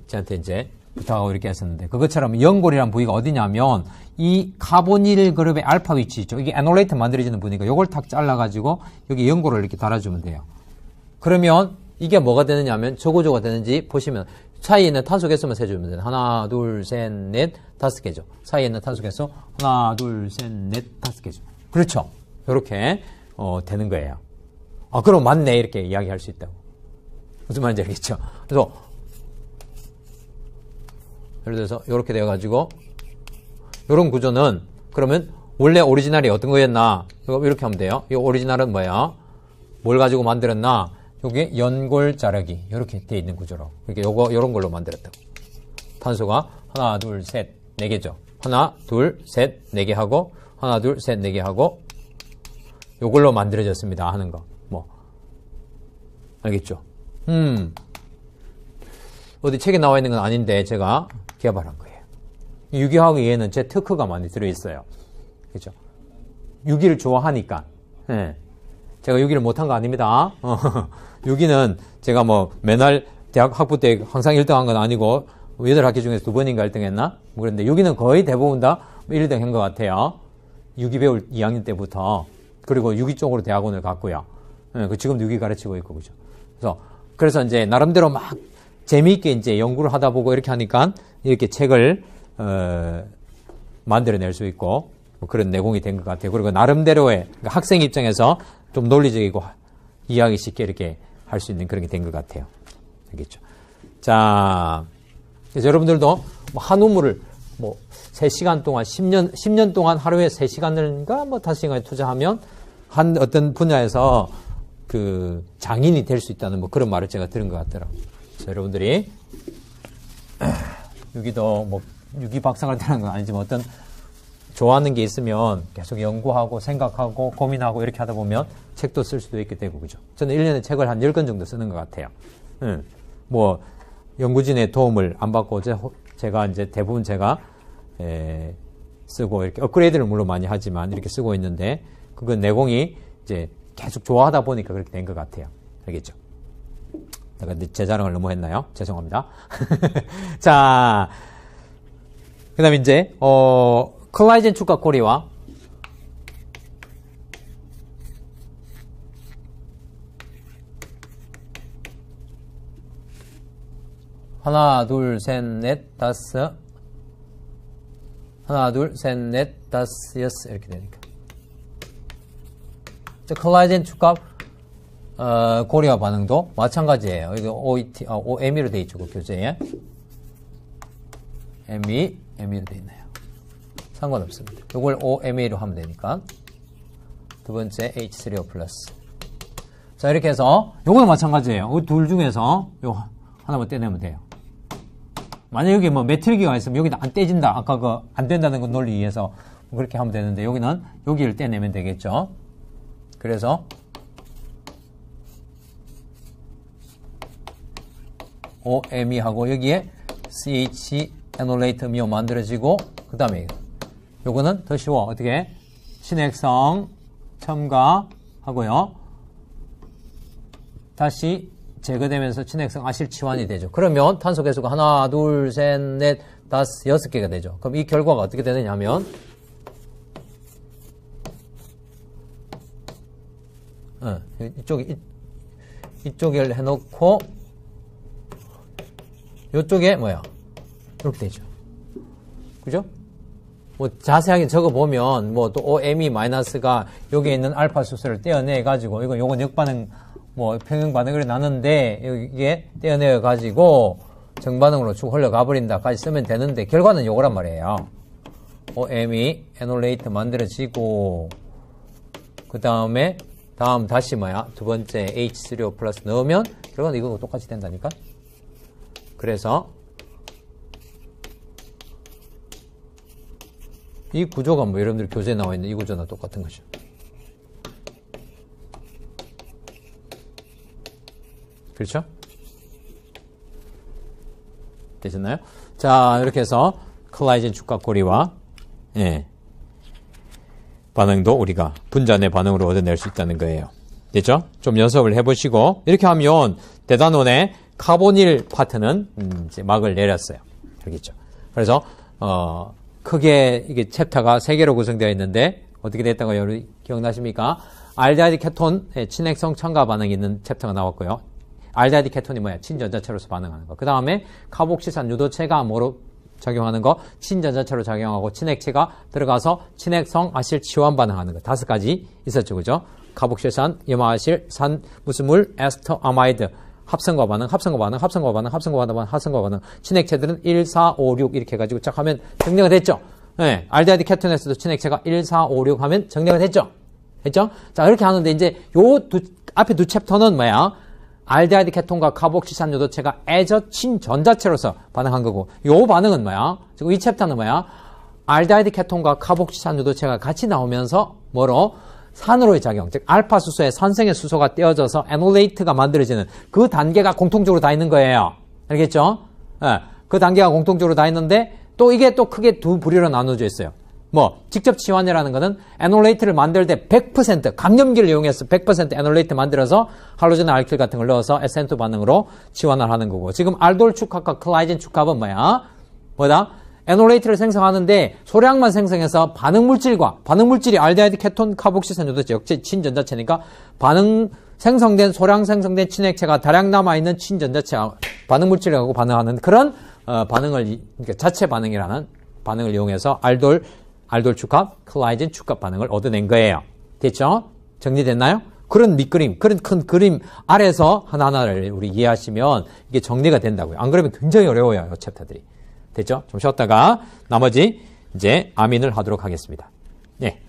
저한테 이제 부탁하고 이렇게 했었는데, 그것처럼 연골이라는 부위가 어디냐면, 이 카보닐 그룹의 알파 위치 있죠. 이게 애놀레이트 만들어지는 부위니까, 요걸 탁 잘라가지고, 여기 연골을 이렇게 달아주면 돼요. 그러면, 이게 뭐가 되느냐 하면, 저 구조가 되는지 보시면, 사이에 있는 탄소 개수만 세주면 돼요. 하나, 둘, 셋, 넷, 5개죠. 사이에 있는 탄소 개수, 하나, 둘, 셋, 넷, 5개죠. 그렇죠. 이렇게 되는 거예요. 그럼 맞네 이렇게 이야기할 수 있다고. 무슨 말인지 알겠죠? 그래서 예를 들어서 이렇게 되어가지고 이런 구조는 그러면 원래 오리지널이 어떤 거였나? 이렇게 하면 돼요. 이 오리지널은 뭐야? 뭘 가지고 만들었나? 요게 연골 자르기 이렇게 돼 있는 구조로. 그러니까 요런 걸로 만들었다고. 탄소가 하나, 둘, 셋, 4개죠. 하나, 둘, 셋, 4개 하고 하나, 둘, 셋, 4개 하고 요걸로 만들어졌습니다 하는 거. 알겠죠? 어디 책에 나와 있는 건 아닌데 제가 개발한 거예요. 유기화학에는 제 특허가 많이 들어있어요. 그렇죠? 유기를 좋아하니까. 네. 제가 유기를 못한 거 아닙니다. 유기는 제가 맨날 대학 학부 때 항상 1등 한 건 아니고 8학기 중에서 2번인가 1등 했나? 그런데 유기는 거의 대부분 다 1등 한 것 같아요. 유기 배울 2학년 때부터. 그리고 유기 쪽으로 대학원을 갔고요. 지금도 유기 가르치고 있고, 그죠? 그래서 이제 나름대로 막 재미있게 이제 연구를 하다 보고 이렇게 하니까 이렇게 책을, 만들어낼 수 있고, 그런 내공이 된 것 같아요. 그리고 나름대로의 학생 입장에서 좀 논리적이고 이해하기 쉽게 이렇게 할 수 있는 그런 게 된 것 같아요. 알겠죠? 자, 그래서 여러분들도 한우물을 3시간 동안, 10년 동안 하루에 3시간인가 5시간에 투자하면 한 어떤 분야에서 그 장인이 될 수 있다는 그런 말을 제가 들은 것 같더라고요. 그래서 여러분들이 유기 박사가 되는 건 아니지만 어떤 좋아하는 게 있으면 계속 연구하고 생각하고 고민하고 이렇게 하다 보면 책도 쓸 수도 있게 되고, 그죠? 저는 1년에 책을 한 10권 정도 쓰는 것 같아요. 연구진의 도움을 안 받고 제가 이제 대부분 제가 쓰고 이렇게 업그레이드를 물론 많이 하지만 이렇게 쓰고 있는데 그건 내공이 이제 계속 좋아하다 보니까 그렇게 된 것 같아요. 알겠죠? 내가 제 자랑을 너무 했나요? 죄송합니다. 자, 그 다음에 이제 콜라이젠 축과 고리와 하나, 둘, 셋, 넷, 다섯 하나, 둘, 셋, 넷, 다섯, 여섯 이렇게 되니까 콜라이젠 축과 고리와 반응도 마찬가지예요. 이거 OME로 돼 있죠. 그 교재에 ME로 돼 있나요? 상관없습니다. 이걸 OME로 하면 되니까. 두 번째 H3O 플러스. 자, 이렇게 해서 요거는 마찬가지예요. 이 둘 중에서 요 하나만 떼내면 돼요. 만약 여기 메트리기가 있으면 여기는 안 떼진다. 아까 안 된다는 건 논리 위해서 그렇게 하면 되는데 여기는 여기를 떼내면 되겠죠. 그래서 OME하고 여기에 CH 에놀레이트 미오 만들어지고 그 다음에 요거는 더 쉬워. 어떻게? 친핵성 첨가하고요. 다시 제거되면서 친핵성 아실치환이 되죠. 그러면 탄소 개수가 하나, 둘, 셋, 넷, 다섯, 6개가 되죠. 그럼 이 결과가 어떻게 되느냐 하면 이쪽에 해놓고, 이쪽에 뭐야? 이렇게 되죠. 그죠? 뭐 자세하게 적어보면, 뭐 또 OME 마이너스가 여기에 있는 알파 수소를 떼어내가지고, 요건 역반응, 뭐 평형 반응을 나는데, 이게 떼어내가지고, 정반응으로 쭉 흘러가버린다까지 쓰면 되는데, 결과는 요거란 말이에요. OME, 에놀레이트 만들어지고, 그 다음에, 다시 뭐야? 두 번째 H3O 플러스 넣으면, 결과는 이거 똑같이 된다니까? 그래서, 이 구조가 뭐 여러분들 교재에 나와 있는 이 구조나 똑같은 거죠. 그렇죠? 되셨나요? 자, 이렇게 해서 클라이젠 축각고리와 반응도 우리가 분자내 반응으로 얻어낼 수 있다는 거예요. 됐죠? 좀 연습을 해보시고 이렇게 하면 대단원의 카보닐 파트는 이제 막을 내렸어요. 알겠죠? 그래서 크게 이게 챕터가 3개로 구성되어 있는데 어떻게 됐다고 여러분 기억나십니까? 알데하이드 케톤 친핵성 첨가 반응이 있는 챕터가 나왔고요. 알데하이드 케톤이 뭐야? 친전자체로서 반응하는 거. 그 다음에 카복실산 유도체가 뭐로 작용하는 거? 친전자체로 작용하고 친액체가 들어가서 친핵성 아실 치환 반응하는 거. 5가지 있었죠. 그죠? 카복실산, 염화아실, 산, 무슨 물, 에스터, 아마이드. 합성과 반응, 합성과 반응, 합성과 반응, 합성과 반응, 합성과 반응. 친액체들은 1, 4, 5, 6 이렇게 해가지고 쫙 하면 정리가 됐죠? 네. 알데하이드 케톤에서도 친액체가 1, 4, 5, 6 하면 정리가 됐죠? 했죠? 자, 이렇게 하는데 이제 앞에 두 챕터는 뭐야? 알데하이드 케톤과 카복실산 유도체가 애저 친전자체로서 반응한 거고, 요 반응은 뭐야? 지금 이 챕터는 뭐야? 알데하이드 케톤과 카복실산 유도체가 같이 나오면서 뭐로? 산으로의 작용, 즉 알파 수소에 산성의 수소가 떼어져서 에놀레이트가 만들어지는 그 단계가 공통적으로 다 있는 거예요. 알겠죠? 네, 그 단계가 공통적으로 다 있는데 또 이게 또 크게 두 부류로 나눠져 있어요. 뭐 직접 치환이라는 거는 에놀레이트를 만들 때 100% 감염기를 이용해서 100% 에놀레이트 만들어서 할로젠 알킬 같은 걸 넣어서 SN2 반응으로 치환을 하는 거고, 지금 알돌 축합과 클라이젠 축합은 뭐다? 에놀레이트를 생성하는데 소량만 생성해서 반응물질이 알데하이드 케톤 카복실산 유도체 역시 친전자체니까 소량 생성된 친액체가 다량 남아있는 친전자체와 반응물질하고 반응하는 그런 그러니까 자체 반응이라는 반응을 이용해서 알돌 축합, 클라이젠 축합 반응을 얻어낸 거예요. 됐죠? 정리됐나요? 그런 밑그림, 그런 큰 그림 아래서 하나하나를 우리 이해하시면 이게 정리가 된다고요. 안 그러면 굉장히 어려워요, 이 챕터들이. 됐죠? 좀 쉬었다가 나머지 이제 아민을 하도록 하겠습니다. 네.